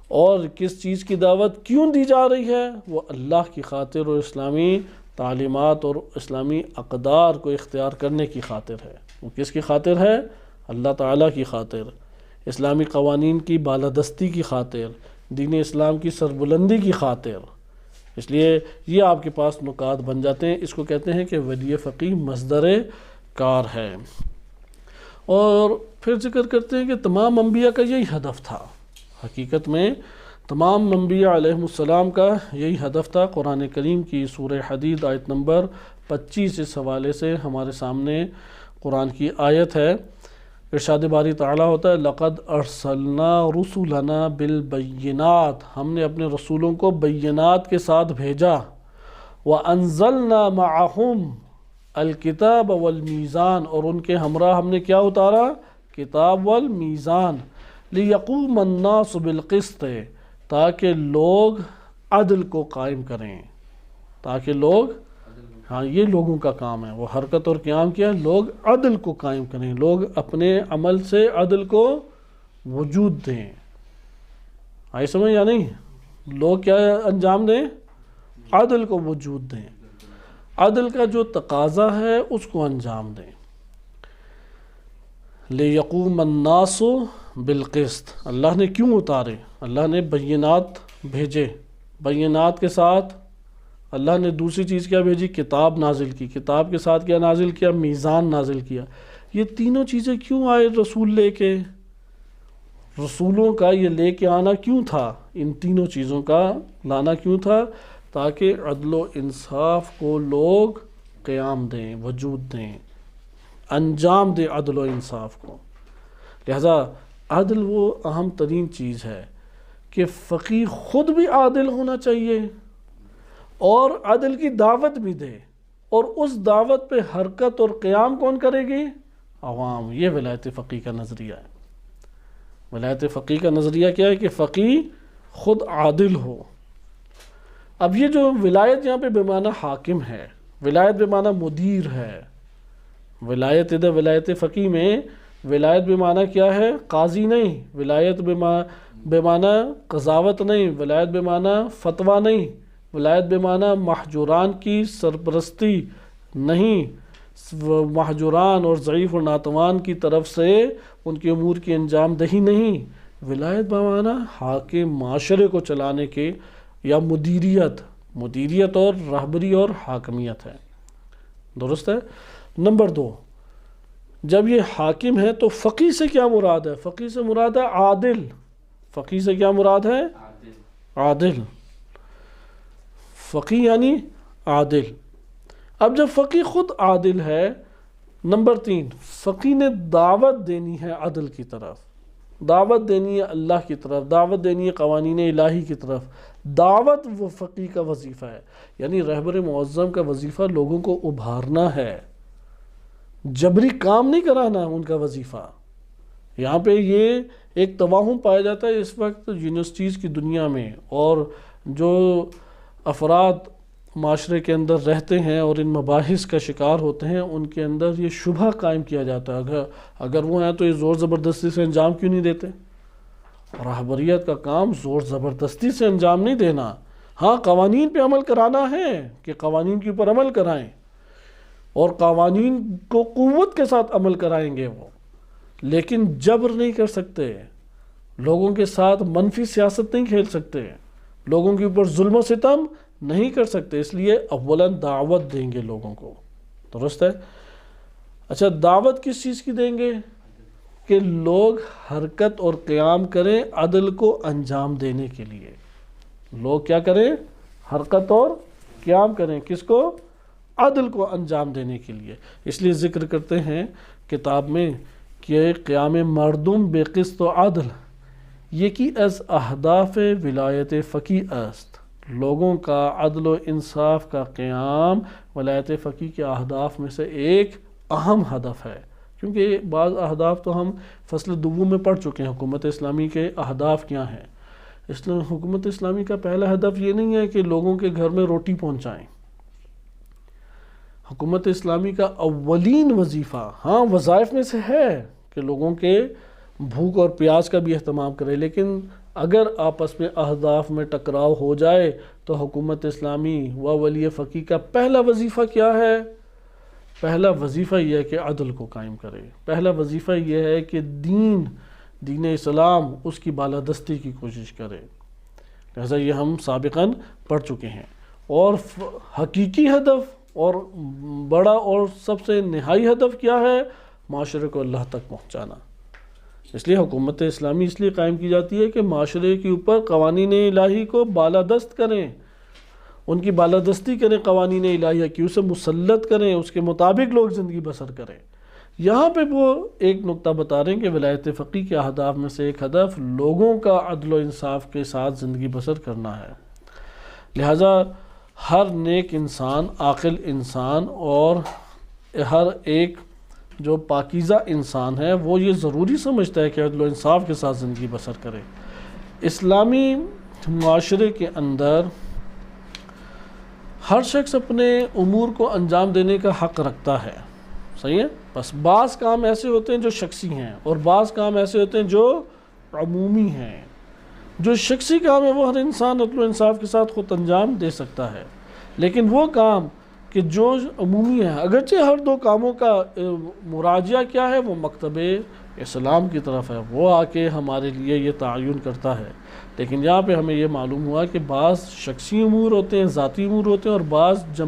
اور کس چیز کی دعوت کیوں دی جا رہی ہے؟ وہ اللہ کی خاطر اور اسلامی تعلیمات اور اسلامی اقدار کو اختیار کرنے کی خاطر ہے۔ وہ کس کی خاطر ہے؟ اللہ تعالیٰ کی خاطر، اسلامی قوانین کی بالادستی کی خاطر، دین اسلام کی سربلندی کی خاطر۔ اس لیے یہ آپ کے پاس نکات بن جاتے ہیں۔ اس کو کہتے ہیں کہ ولی فقیہ مصدر کار ہے۔ اور پھر ذکر کرتے ہیں کہ تمام انبیاء کا یہی ہدف تھا۔ حقیقت میں تمام انبیاء علیہ السلام کا یہی ہدف تھا۔ قرآن کریم کی سورہ حدید آیت نمبر 25 اس حوالے سے ہمارے سامنے قرآن کی آیت ہے۔ ارشاد باری تعالیٰ ہوتا ہے لَقَدْ أَرْسَلْنَا رُسُلَنَا بِالْبَيِّنَاتِ، ہم نے اپنے رسولوں کو بینات کے ساتھ بھیجا۔ وَأَنزَلْنَا مَعَهُمْ الْكِتَابَ وَالْمِيزَانَ، اور ان کے ہمراہ ہم نے کیا اتارا؟ کتاب والمیزان۔ لِيَقُومَ النَّاسُ بِالْقِسْطِ، تاکہ لوگ عدل کو قائم کریں، تاکہ لوگ، ہاں یہ لوگوں کا کام ہے، وہ حرکت اور قیام کیا؟ لوگ عدل کو قائم کریں، لوگ اپنے عمل سے عدل کو وجود دیں۔ آئی سمجھ یا نہیں؟ لوگ کیا انجام دیں؟ عدل کو وجود دیں، عدل کا جو تقاضا ہے اس کو انجام دیں۔ لِيَقُومَ النَّاسُ بِالْقِسْطِ، اللہ نے کیوں اتارے؟ اللہ نے بینات بھیجے، بینات کے ساتھ اللہ نے دوسری چیز کیا بھیجی؟ کتاب نازل کی۔ کتاب کے ساتھ کیا نازل کیا؟ میزان نازل کیا۔ یہ تینوں چیزیں کیوں آئے رسول لے کے؟ رسولوں کا یہ لے کے آنا کیوں تھا؟ ان تینوں چیزوں کا لانا کیوں تھا؟ تاکہ عدل و انصاف کو لوگ قیام دیں، وجود دیں، انجام دیں عدل و انصاف کو۔ لہذا عدل وہ اہم ترین چیز ہے کہ فقیہ خود بھی عادل ہونا چاہیے اور عدل کی دعوت بھی دے، اور اس دعوت پہ حرکت اور قیام کون کرے گی؟ عوام۔ یہ ولایت فقیہ کا نظریہ ہے۔ ولایت فقیہ کا نظریہ کیا ہے؟ کہ فقیہ خود عادل ہو۔ اب یہ جو ولایت یہاں پہ بمعنی حاکم ہے، ولایت بمعنی مدیر ہے۔ ولایت ادھر ولایت فقیہ میں ولایت بمعنی کیا ہے؟ قاضی نہیں، ولایت بمعنی قضاوت نہیں، ولایت بمعنی فتویٰ نہیں، ولایت بمعنی محجوران کی سرپرستی نہیں، محجوران اور ضعیف و ناتوان کی طرف سے ان کے امور کی انجام دہی نہیں۔ ولایت بمعنی حاکم، معاشرے کو چلانے کے، یا مدیریت اور رہبری اور حاکمیت ہے۔ درست ہے؟ نمبر 2، جب یہ حاکم ہے تو فقیہ سے کیا مراد ہے؟ فقیہ سے مراد ہے عادل۔ فقیہ سے کیا مراد ہے؟ عادل۔ فقیہ یعنی عادل۔ اب جب فقیہ خود عادل ہے، نمبر 3، فقیہ نے دعوت دینی ہے عدل کی طرف، دعوت دینی ہے اللہ کی طرف، دعوت دینی ہے قوانین الہی کی طرف۔ دعوت وہ فقیہ کا وظیفہ ہے، یعنی رہبر معظم کا وظیفہ لوگوں کو ابھارنا ہے، جبری کام نہیں کرانا ان کا وظیفہ۔ یہاں پہ یہ ایک توہم پایا جاتا ہے اس وقت یونیورسٹیز کی دنیا میں، اور جو افراد معاشرے کے اندر رہتے ہیں اور ان مباحث کا شکار ہوتے ہیں، ان کے اندر یہ شبہ قائم کیا جاتا ہے اگر وہ ہیں تو یہ زور زبردستی سے انجام کیوں نہیں دیتے؟ رہبریت کا کام زور زبردستی سے انجام نہیں دینا، ہاں قوانین پہ عمل کرانا ہے کہ قوانین کے اوپر عمل کرائیں، اور قوانین کو قوت کے ساتھ عمل کرائیں گے وہ، لیکن جبر نہیں کر سکتے، لوگوں کے ساتھ منفی سیاست نہیں کھیل سکتے، لوگوں کے اوپر ظلم و ستم نہیں کر سکتے۔ اس لیے اولاً دعوت دیں گے لوگوں کو۔ درست ہے؟ اچھا، دعوت کس چیز کی دیں گے؟ کہ لوگ حرکت اور قیام کریں عدل کو انجام دینے کے لیے۔ لوگ کیا کریں؟ حرکت اور قیام کریں، کس کو؟ عدل کو انجام دینے کے لیے۔ اس لیے ذکر کرتے ہیں کتاب میں کہ قیام مردم بے قسط و عدل یکی از اہداف ولایت فقیہ است، لوگوں کا عدل و انصاف کا قیام ولایت فقیہ کے اہداف میں سے ایک اہم ہدف ہے۔ کیونکہ بعض اہداف تو ہم فصل دوم میں پڑھ چکے ہیں، حکومت اسلامی کے اہداف کیا ہیں۔ حکومت اسلامی کا پہلا ہدف یہ نہیں ہے کہ لوگوں کے گھر میں روٹی پہنچائیں۔ حکومت اسلامی کا اولین وظیفہ، ہاں وظائف میں سے ہے کہ لوگوں کے بھوک اور پیاس کا بھی اہتمام کرے، لیکن اگر آپس میں اہداف میں ٹکراؤ ہو جائے تو حکومت اسلامی و ولی فقیہ کا پہلا وظیفہ کیا ہے؟ پہلا وظیفہ یہ ہے کہ عدل کو قائم کرے، پہلا وظیفہ یہ ہے کہ دین اسلام اس کی بالادستی کی کوشش کرے۔ لہذا یہ ہم سابقاً پڑھ چکے ہیں۔ اور حقیقی ہدف اور بڑا اور سب سے نہائی ہدف کیا ہے؟ معاشرے کو اللہ تک پہنچانا۔ اس لیے حکومت اسلامی اس لیے قائم کی جاتی ہے کہ معاشرے کے اوپر قوانین الہی کو بالادست کریں، ان کی بالادستی کریں، قوانین الہیہ کی اسے مسلط کریں، اس کے مطابق لوگ زندگی بسر کریں۔ یہاں پہ وہ ایک نقطہ بتا رہے ہیں کہ ولایت فقیہ کے اہداف میں سے ایک ہدف لوگوں کا عدل و انصاف کے ساتھ زندگی بسر کرنا ہے۔ لہٰذا ہر نیک انسان، عاقل انسان اور ہر ایک جو پاکیزہ انسان ہے وہ یہ ضروری سمجھتا ہے کہ عدل و انصاف کے ساتھ زندگی بسر کرے۔ اسلامی معاشرے کے اندر ہر شخص اپنے امور کو انجام دینے کا حق رکھتا ہے، صحیح ہے؟ بس بعض کام ایسے ہوتے ہیں جو شخصی ہیں اور بعض کام ایسے ہوتے ہیں جو عمومی ہیں۔ جو شخصی کام ہے وہ ہر انسان عدل و انصاف کے ساتھ خود انجام دے سکتا ہے، لیکن وہ کام کہ جو عمومی ہے، اگرچہ ہر دو کاموں کا مراجعہ کیا ہے، وہ مکتب اسلام کی طرف ہے، وہ آ کے ہمارے لیے یہ تعین کرتا ہے۔ لیکن یہاں پہ ہمیں یہ معلوم ہوا کہ بعض شخصی امور ہوتے ہیں، ذاتی امور ہوتے ہیں، اور بعض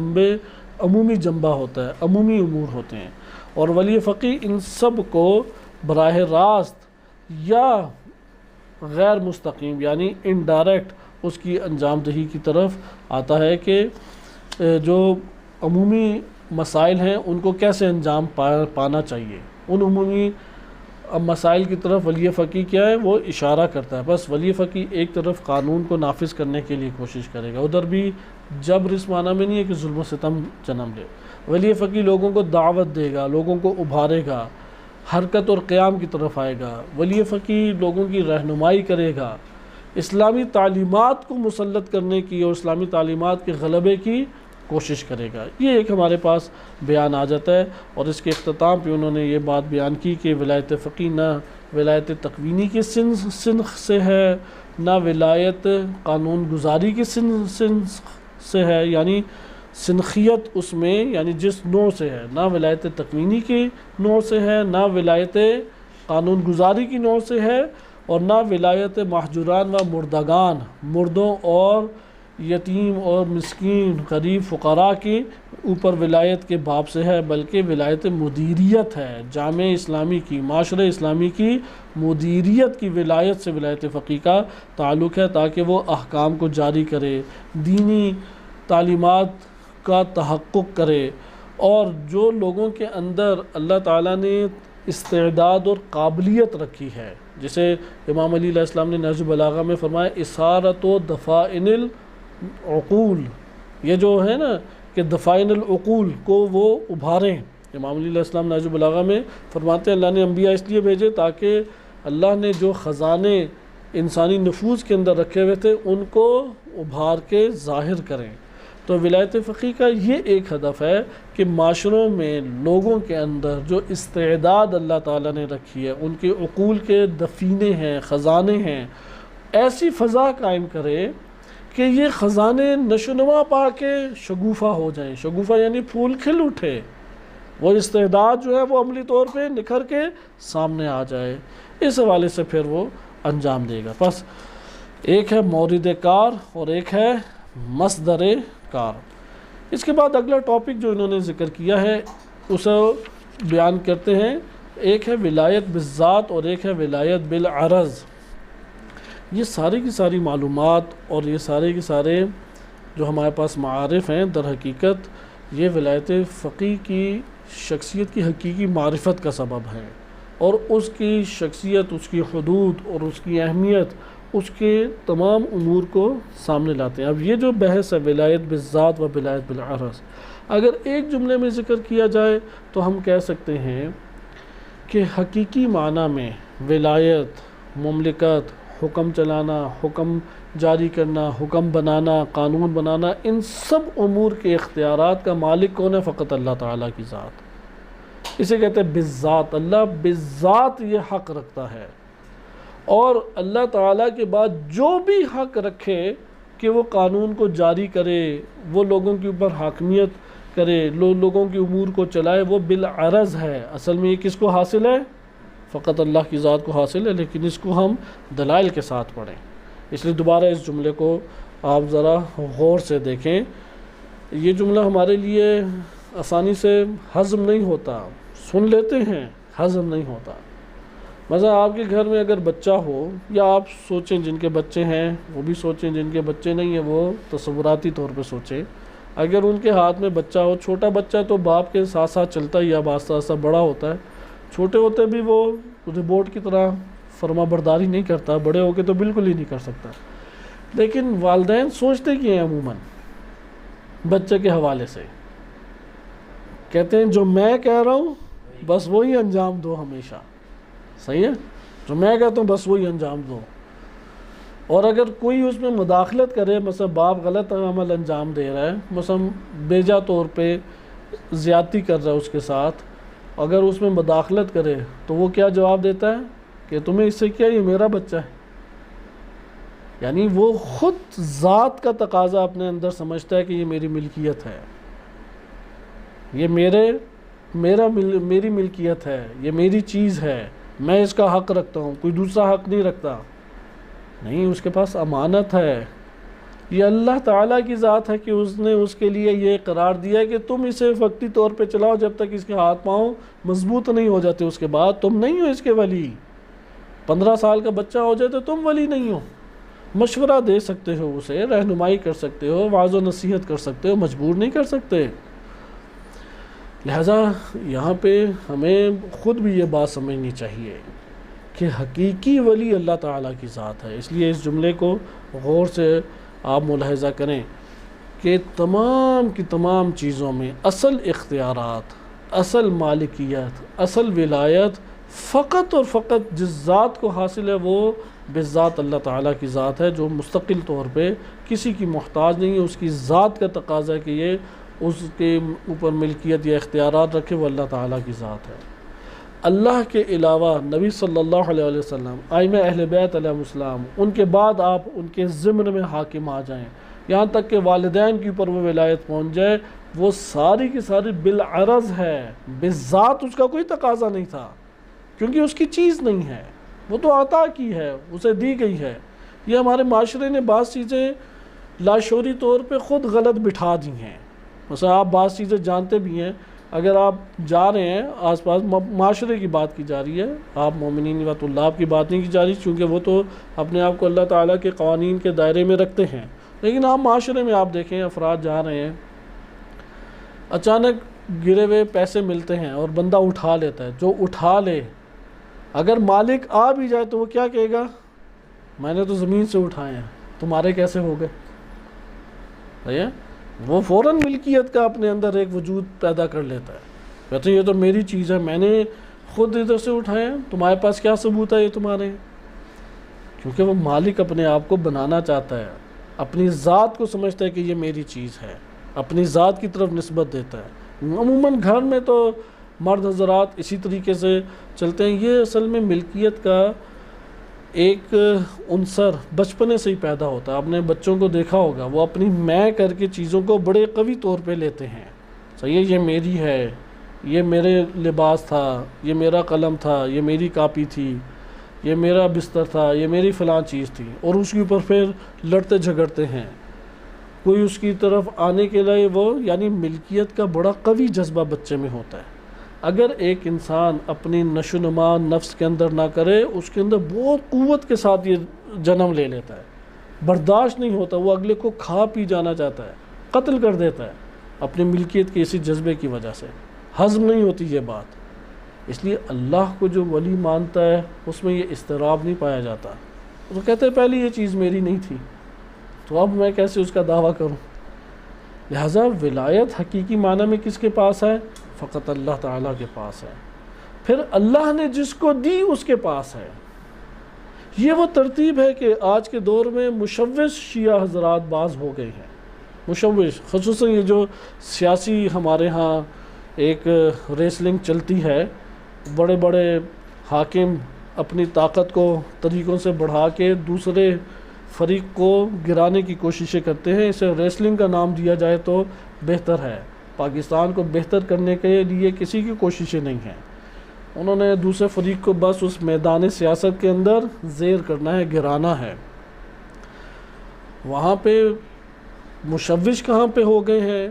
عمومی جنبہ ہوتا ہے، عمومی امور ہوتے ہیں، اور ولی فقیہ ان سب کو براہ راست یا غیر مستقیم یعنی انڈائریکٹ اس کی انجام دہی کی طرف آتا ہے کہ جو عمومی مسائل ہیں ان کو کیسے انجام پانا چاہیے۔ ان عمومی مسائل کی طرف ولی فقیہ کیا ہے، وہ اشارہ کرتا ہے۔ بس ولی فقیہ ایک طرف قانون کو نافذ کرنے کے لیے کوشش کرے گا، ادھر بھی جبر اس معنی میں نہیں ہے کہ ظلم و ستم جنم لے۔ ولی فقیہ لوگوں کو دعوت دے گا، لوگوں کو ابھارے گا، حرکت اور قیام کی طرف آئے گا۔ ولی فقیہ لوگوں کی رہنمائی کرے گا، اسلامی تعلیمات کو مسلط کرنے کی اور اسلامی تعلیمات کے غلبے کی کوشش کرے گا۔ یہ ایک ہمارے پاس بیان آ جاتا ہے، اور اس کے اختتام پہ انہوں نے یہ بات بیان کی کہ ولایت فقیہ نہ ولایت تکوینی کے سنخ سے ہے، نہ ولایت قانون گزاری کے سنخ سے ہے، یعنی سنخیت اس میں یعنی جس نوع سے ہے، نہ ولایت تکوینی کے نوع سے ہے، نہ ولایت قانون گزاری کی نوع سے ہے، اور نہ ولایت محجوران و مردگان، مردوں اور یتیم اور مسکین غریب فقراء کے اوپر ولایت کے باب سے ہے، بلکہ ولایت مدیریت ہے، جامع اسلامی کی، معاشرے اسلامی کی مدیریت کی ولایت سے ولایت فقیہ کا تعلق ہے، تاکہ وہ احکام کو جاری کرے، دینی تعلیمات کا تحقق کرے، اور جو لوگوں کے اندر اللہ تعالیٰ نے استعداد اور قابلیت رکھی ہے، جسے امام علی علیہ السلام نے نہج البلاغہ میں فرمایا اثارت و دفائن العقول، یہ جو ہے نا کہ دفائن العقول کو وہ ابھاریں۔ امام علی علیہ السلام نہج البلاغہ میں فرماتے ہیں اللہ نے انبیاء اس لیے بھیجے تاکہ اللہ نے جو خزانے انسانی نفوذ کے اندر رکھے ہوئے تھے ان کو ابھار کے ظاہر کریں۔ تو ولایت فقیہ کا یہ ایک ہدف ہے کہ معاشروں میں لوگوں کے اندر جو استعداد اللہ تعالیٰ نے رکھی ہے، ان کے عقول کے دفینے ہیں، خزانے ہیں، ایسی فضا قائم کرے کہ یہ خزانے نشوونما پا کے شگوفہ ہو جائیں۔ شگوفہ یعنی پھول کھل اٹھے، وہ استعداد جو ہے وہ عملی طور پہ نکھر کے سامنے آ جائے۔ اس حوالے سے پھر وہ انجام دے گا۔ بس ایک ہے مورد کار اور ایک ہے مصدر کار۔ اس کے بعد اگلا ٹاپک جو انہوں نے ذکر کیا ہے اسے بیان کرتے ہیں، ایک ہے ولایت بالذات اور ایک ہے ولایت بالعرض۔ یہ ساری کی ساری معلومات اور یہ سارے کے سارے جو ہمارے پاس معارف ہیں در حقیقت یہ ولایت فقیہ کی شخصیت کی حقیقی معرفت کا سبب ہے، اور اس کی شخصیت، اس کی حدود اور اس کی اہمیت اس کے تمام امور کو سامنے لاتے ہیں۔ اب یہ جو بحث ہے ولایت بالذات و ولایت بالعرض، اگر ایک جملے میں ذکر کیا جائے تو ہم کہہ سکتے ہیں کہ حقیقی معنی میں ولایت، مملکت، حکم چلانا، حکم جاری کرنا، حکم بنانا، قانون بنانا، ان سب امور کے اختیارات کا مالک کون ہے؟ فقط اللہ تعالیٰ کی ذات۔ اسے کہتے ہیں بالذات، اللہ بالذات یہ حق رکھتا ہے، اور اللہ تعالیٰ کے بعد جو بھی حق رکھے کہ وہ قانون کو جاری کرے، وہ لوگوں کے اوپر حاکمیت کرے، لوگوں کے امور کو چلائے، وہ بالعرض ہے۔ اصل میں یہ کس کو حاصل ہے؟ فقط اللہ کی ذات کو حاصل ہے، لیکن اس کو ہم دلائل کے ساتھ پڑھیں۔ اس لیے دوبارہ اس جملے کو آپ ذرا غور سے دیکھیں۔ یہ جملہ ہمارے لیے آسانی سے ہضم نہیں ہوتا، سن لیتے ہیں، ہضم نہیں ہوتا۔ مثلا آپ کے گھر میں اگر بچہ ہو، یا آپ سوچیں جن کے بچے ہیں وہ بھی سوچیں، جن کے بچے نہیں ہیں وہ تصوراتی طور پہ سوچیں، اگر ان کے ہاتھ میں بچہ ہو، چھوٹا بچہ تو باپ کے ساتھ ساتھ چلتا ہی، اب آہستہ آہستہ بڑا ہوتا ہے، چھوٹے ہوتے بھی وہ روبوٹ کی طرح فرما برداری نہیں کرتا، بڑے ہو کے تو بالکل ہی نہیں کر سکتا۔ لیکن والدین سوچتے کیا ہیں عموماً بچے کے حوالے سے؟ کہتے ہیں جو میں کہہ رہا ہوں بس وہی انجام دو ہمیشہ، صحیح ہے؟ جو میں کہتا ہوں بس وہی انجام دو، اور اگر کوئی اس میں مداخلت کرے، مثلا باپ غلط عمل انجام دے رہا ہے، مثلا بیجا طور پہ زیادتی کر رہا ہے اس کے ساتھ، اگر اس میں مداخلت کرے تو وہ کیا جواب دیتا ہے کہ تمہیں اس سے کیا، یہ میرا بچہ ہے۔ یعنی وہ خود ذات کا تقاضا اپنے اندر سمجھتا ہے کہ یہ میری ملکیت ہے، یہ میری ملکیت ہے، یہ میری چیز ہے، میں اس کا حق رکھتا ہوں، کوئی دوسرا حق نہیں رکھتا۔ نہیں، اس کے پاس امانت ہے، یہ اللہ تعالیٰ کی ذات ہے کہ اس نے اس کے لیے یہ قرار دیا ہے کہ تم اسے وقتی طور پہ چلاؤ، جب تک اس کے ہاتھ پاؤں مضبوط نہیں ہو جاتے، اس کے بعد تم نہیں ہو اس کے ولی۔ 15 سال کا بچہ ہو جائے تو تم ولی نہیں ہو، مشورہ دے سکتے ہو، اسے رہنمائی کر سکتے ہو، وعظ و نصیحت کر سکتے ہو، مجبور نہیں کر سکتے۔ لہٰذا یہاں پہ ہمیں خود بھی یہ بات سمجھنی چاہیے کہ حقیقی ولی اللہ تعالیٰ کی ذات ہے۔ اس لیے اس جملے کو غور سے آپ ملاحظہ کریں کہ تمام کی تمام چیزوں میں اصل اختیارات، اصل مالکیت، اصل ولایت فقط اور فقط جس ذات کو حاصل ہے وہ بالذات اللہ تعالیٰ کی ذات ہے، جو مستقل طور پہ کسی کی محتاج نہیں ہے۔ اس کی ذات کا تقاضا ہے کہ یہ اس کے اوپر ملکیت یا اختیارات رکھے، وہ اللہ تعالیٰ کی ذات ہے۔ اللہ کے علاوہ نبی صلی اللہ علیہ وسلم، ائمہ اہل بیت علیہ السلام، ان کے بعد آپ ان کے ضمن میں حاکم آ جائیں، یہاں تک کہ والدین کے اوپر وہ ولایت پہنچ جائے، وہ ساری کی ساری بالعرض ہے، بالذات اس کا کوئی تقاضا نہیں تھا، کیونکہ اس کی چیز نہیں ہے، وہ تو عطا کی ہے، اسے دی گئی ہے۔ یہ ہمارے معاشرے نے بعض چیزیں لاشعوری طور پہ خود غلط بٹھا دی ہیں۔ مثلا آپ بعض چیزیں جانتے بھی ہیں، اگر آپ جا رہے ہیں آس پاس، معاشرے کی بات کی جا رہی ہے، آپ مومنین و طلاب کی بات نہیں کی جا رہی، چونکہ وہ تو اپنے آپ کو اللہ تعالیٰ کے قوانین کے دائرے میں رکھتے ہیں، لیکن آپ معاشرے میں آپ دیکھیں افراد جا رہے ہیں، اچانک گرے ہوئے پیسے ملتے ہیں اور بندہ اٹھا لیتا ہے، جو اٹھا لے اگر مالک آ بھی جائے تو وہ کیا کہے گا؟ میں نے تو زمین سے اٹھائے ہیں، تمہارے کیسے ہو گئے؟ صحیح ہے؟ وہ فوراً ملکیت کا اپنے اندر ایک وجود پیدا کر لیتا ہے، کہتے ہیں یہ تو میری چیز ہے، میں نے خود ادھر سے اٹھائے ہیں، تمہارے پاس کیا ثبوت ہے یہ تمہارے ہیں؟ کیونکہ وہ مالک اپنے آپ کو بنانا چاہتا ہے، اپنی ذات کو سمجھتا ہے کہ یہ میری چیز ہے، اپنی ذات کی طرف نسبت دیتا ہے۔ عموماً گھر میں تو مرد حضرات اسی طریقے سے چلتے ہیں۔ یہ اصل میں ملکیت کا ایک عنصر بچپنے سے ہی پیدا ہوتا ہے۔ آپ نے بچوں کو دیکھا ہوگا، وہ اپنی میں کر کے چیزوں کو بڑے قوی طور پہ لیتے ہیں، صحیح ہے، یہ میری ہے، یہ میرے لباس تھا، یہ میرا قلم تھا، یہ میری کاپی تھی، یہ میرا بستر تھا، یہ میری فلاں چیز تھی، اور اس کے اوپر پھر لڑتے جھگڑتے ہیں۔ کوئی اس کی طرف آنے کے لیے وہ یعنی ملکیت کا بڑا قوی جذبہ بچے میں ہوتا ہے۔ اگر ایک انسان اپنی نشو و نما نفس کے اندر نہ کرے، اس کے اندر بہت قوت کے ساتھ یہ جنم لے لیتا ہے، برداشت نہیں ہوتا، وہ اگلے کو کھا پی جانا چاہتا ہے، قتل کر دیتا ہے، اپنی ملکیت کے اسی جذبے کی وجہ سے، ہضم نہیں ہوتی یہ بات۔ اس لیے اللہ کو جو ولی مانتا ہے اس میں یہ اضطراب نہیں پایا جاتا۔ تو کہتے ہیں پہلے یہ چیز میری نہیں تھی تو اب میں کیسے اس کا دعویٰ کروں؟ لہٰذا ولایت حقیقی معنی میں کس کے پاس ہے؟ فقط اللہ تعالیٰ کے پاس ہے۔ پھر اللہ نے جس کو دی اس کے پاس ہے۔ یہ وہ ترتیب ہے کہ آج کے دور میں مشوش شیعہ حضرات بعض ہو گئے ہیں، مشوش، خصوصاً یہ جو سیاسی ہمارے ہاں ایک ریسلنگ چلتی ہے، بڑے بڑے حاکم اپنی طاقت کو طریقوں سے بڑھا کے دوسرے فریق کو گرانے کی کوششیں کرتے ہیں۔ اسے ریسلنگ کا نام دیا جائے تو بہتر ہے۔ پاکستان کو بہتر کرنے کے لیے کسی کی کوششیں نہیں ہیں، انہوں نے دوسرے فریق کو بس اس میدان سیاست کے اندر زیر کرنا ہے، گرانا ہے۔ وہاں پہ مشوش کہاں پہ ہو گئے ہیں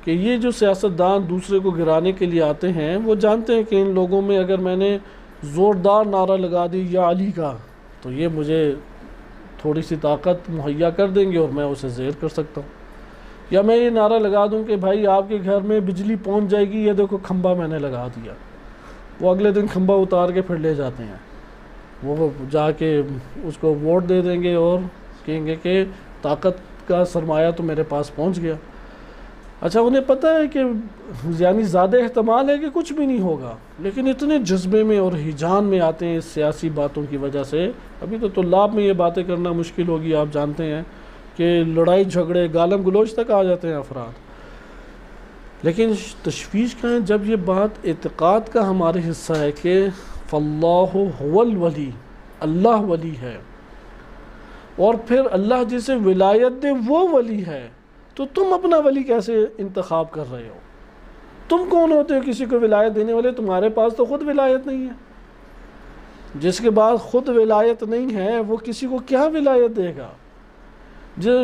کہ یہ جو سیاستدان دوسرے کو گرانے کے لیے آتے ہیں وہ جانتے ہیں کہ ان لوگوں میں اگر میں نے زوردار نعرہ لگا دی یا علی کا تو یہ مجھے تھوڑی سی طاقت مہیا کر دیں گے اور میں اسے زیر کر سکتا ہوں، یا میں یہ نعرہ لگا دوں کہ بھائی آپ کے گھر میں بجلی پہنچ جائے گی، یہ دیکھو کھمبا میں نے لگا دیا، وہ اگلے دن کھمبا اتار کے پھر لے جاتے ہیں، وہ جا کے اس کو ووٹ دے دیں گے اور کہیں گے کہ طاقت کا سرمایہ تو میرے پاس پہنچ گیا۔ اچھا انہیں پتہ ہے کہ یعنی زیادہ احتمال ہے کہ کچھ بھی نہیں ہوگا، لیکن اتنے جذبے میں اور ہیجان میں آتے ہیں اس سیاسی باتوں کی وجہ سے۔ ابھی تو طلاب میں یہ باتیں کرنا مشکل ہوگی، آپ جانتے ہیں کہ لڑائی جھگڑے گالم گلوچ تک آ جاتے ہیں افراد۔ لیکن تشویش کا ہے جب یہ بات اعتقاد کا ہمارے حصہ ہے کہ فاللہ هو الولی، اللہ ولی ہے، اور پھر اللہ جسے ولایت دے وہ ولی ہے، تو تم اپنا ولی کیسے انتخاب کر رہے ہو؟ تم کون ہوتے ہو کسی کو ولایت دینے والے؟ تمہارے پاس تو خود ولایت نہیں ہے۔ جس کے بعد خود ولایت نہیں ہے وہ کسی کو کیا ولایت دے گا؟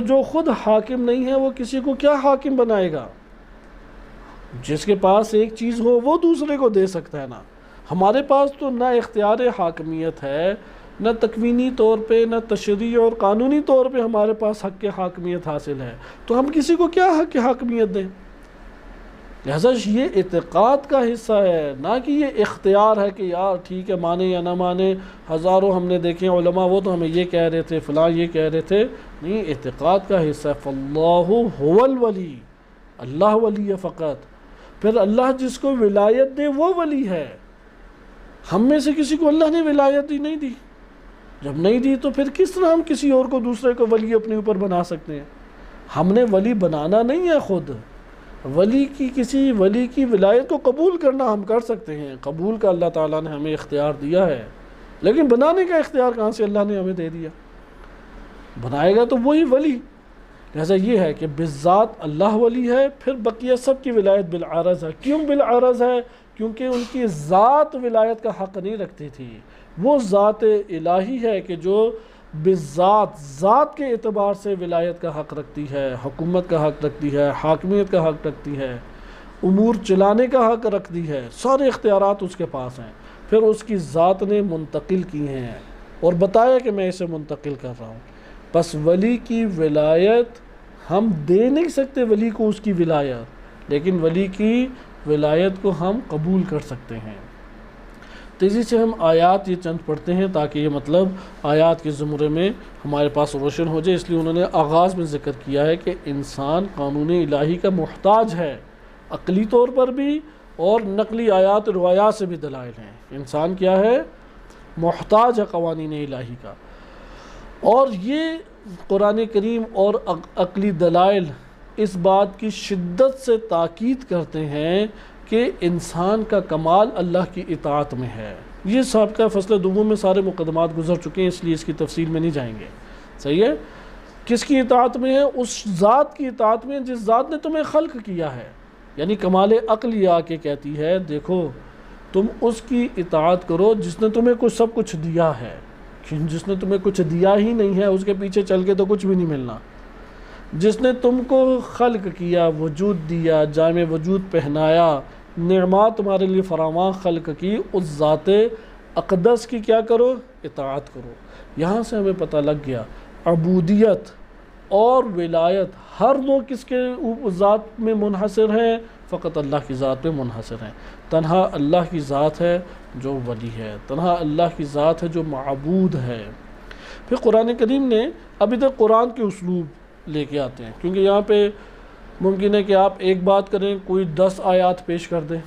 جو خود حاکم نہیں ہے وہ کسی کو کیا حاکم بنائے گا؟ جس کے پاس ایک چیز ہو وہ دوسرے کو دے سکتا ہے نا۔ ہمارے پاس تو نہ اختیار حاکمیت ہے، نہ تکوینی طور پہ، نہ تشریعی اور قانونی طور پہ ہمارے پاس حق حاکمیت حاصل ہے، تو ہم کسی کو کیا حق حاکمیت دیں؟ لہذا یہ اعتقاد کا حصہ ہے، نہ کہ یہ اختیار ہے کہ یار ٹھیک ہے مانے یا نہ مانے، ہزاروں ہم نے دیکھے علماء وہ تو ہمیں یہ کہہ رہے تھے، فلاں یہ کہہ رہے تھے۔ نہیں، اعتقاد کا حصہ ہے، فاللہ هو الولی، اللہ ولی ہے فقط۔ پھر اللہ جس کو ولایت دے وہ ولی ہے۔ ہم میں سے کسی کو اللہ نے ولایت دی نہیں دی، جب نہیں دی تو پھر کس طرح ہم کسی اور کو دوسرے کو ولی اپنے اوپر بنا سکتے ہیں؟ ہم نے ولی بنانا نہیں ہے، خود کسی ولی کی ولایت کو قبول کرنا ہم کر سکتے ہیں، قبول کا اللہ تعالیٰ نے ہمیں اختیار دیا ہے، لیکن بنانے کا اختیار کہاں سے اللہ نے ہمیں دے دیا؟ بنائے گا تو وہی ولی۔ لہذا یہ ہے کہ بالذات اللہ ولی ہے، پھر بقیہ سب کی ولایت بالعرض ہے۔ کیوں بالعرض ہے؟ کیونکہ ان کی ذات ولایت کا حق نہیں رکھتی تھی، وہ ذات الہی ہے کہ جو ذات کے اعتبار سے ولایت کا حق رکھتی ہے، حکومت کا حق رکھتی ہے، حاکمیت کا حق رکھتی ہے، امور چلانے کا حق رکھتی ہے، سارے اختیارات اس کے پاس ہیں۔ پھر اس کی ذات نے منتقل کی ہیں اور بتایا کہ میں اسے منتقل کر رہا ہوں۔ بس ولی کی ولایت ہم دے نہیں سکتے ولی کو اس کی ولایت، لیکن ولی کی ولایت کو ہم قبول کر سکتے ہیں۔ تیزی سے ہم آیات یہ چند پڑھتے ہیں تاکہ یہ مطلب آیات کے زمرے میں ہمارے پاس روشن ہو جائے۔ اس لیے انہوں نے آغاز میں ذکر کیا ہے کہ انسان قانون الہی کا محتاج ہے، عقلی طور پر بھی اور نقلی آیات روایات سے بھی دلائل ہیں۔ انسان کیا ہے؟ محتاج ہے قوانین الہی کا۔ اور یہ قرآن کریم اور عقلی دلائل اس بات کی شدت سے تاکید کرتے ہیں کہ انسان کا کمال اللہ کی اطاعت میں ہے۔ یہ سابقہ فصل دوم میں سارے مقدمات گزر چکے ہیں، اس لیے اس کی تفصیل میں نہیں جائیں گے۔ صحیح ہے؟ کس کی اطاعت میں ہے؟ اس ذات کی اطاعت میں جس ذات نے تمہیں خلق کیا ہے۔ یعنی کمال عقل یہ آ کے کہتی ہے دیکھو تم اس کی اطاعت کرو جس نے تمہیں سب کچھ دیا ہے۔ جس نے تمہیں کچھ دیا ہی نہیں ہے اس کے پیچھے چل کے تو کچھ بھی نہیں ملنا۔ جس نے تم کو خلق کیا، وجود دیا، جامع وجود پہنایا، نعمات تمہارے لیے فراوان خلق کی، اس ذات اقدس کی کیا کرو؟ اطاعت کرو۔ یہاں سے ہمیں پتہ لگ گیا عبودیت اور ولایت ہر دو کس کے ذات میں منحصر ہیں؟ فقط اللہ کی ذات میں منحصر ہیں۔ تنہا اللہ کی ذات ہے جو ولی ہے، تنہا اللہ کی ذات ہے جو معبود ہے۔ پھر قرآن کریم نے اب ادھر قرآن کے اسلوب لے کے آتے ہیں، کیونکہ یہاں پہ ممکن ہے کہ آپ ایک بات کریں، کوئی 10 آیات پیش کر دیں،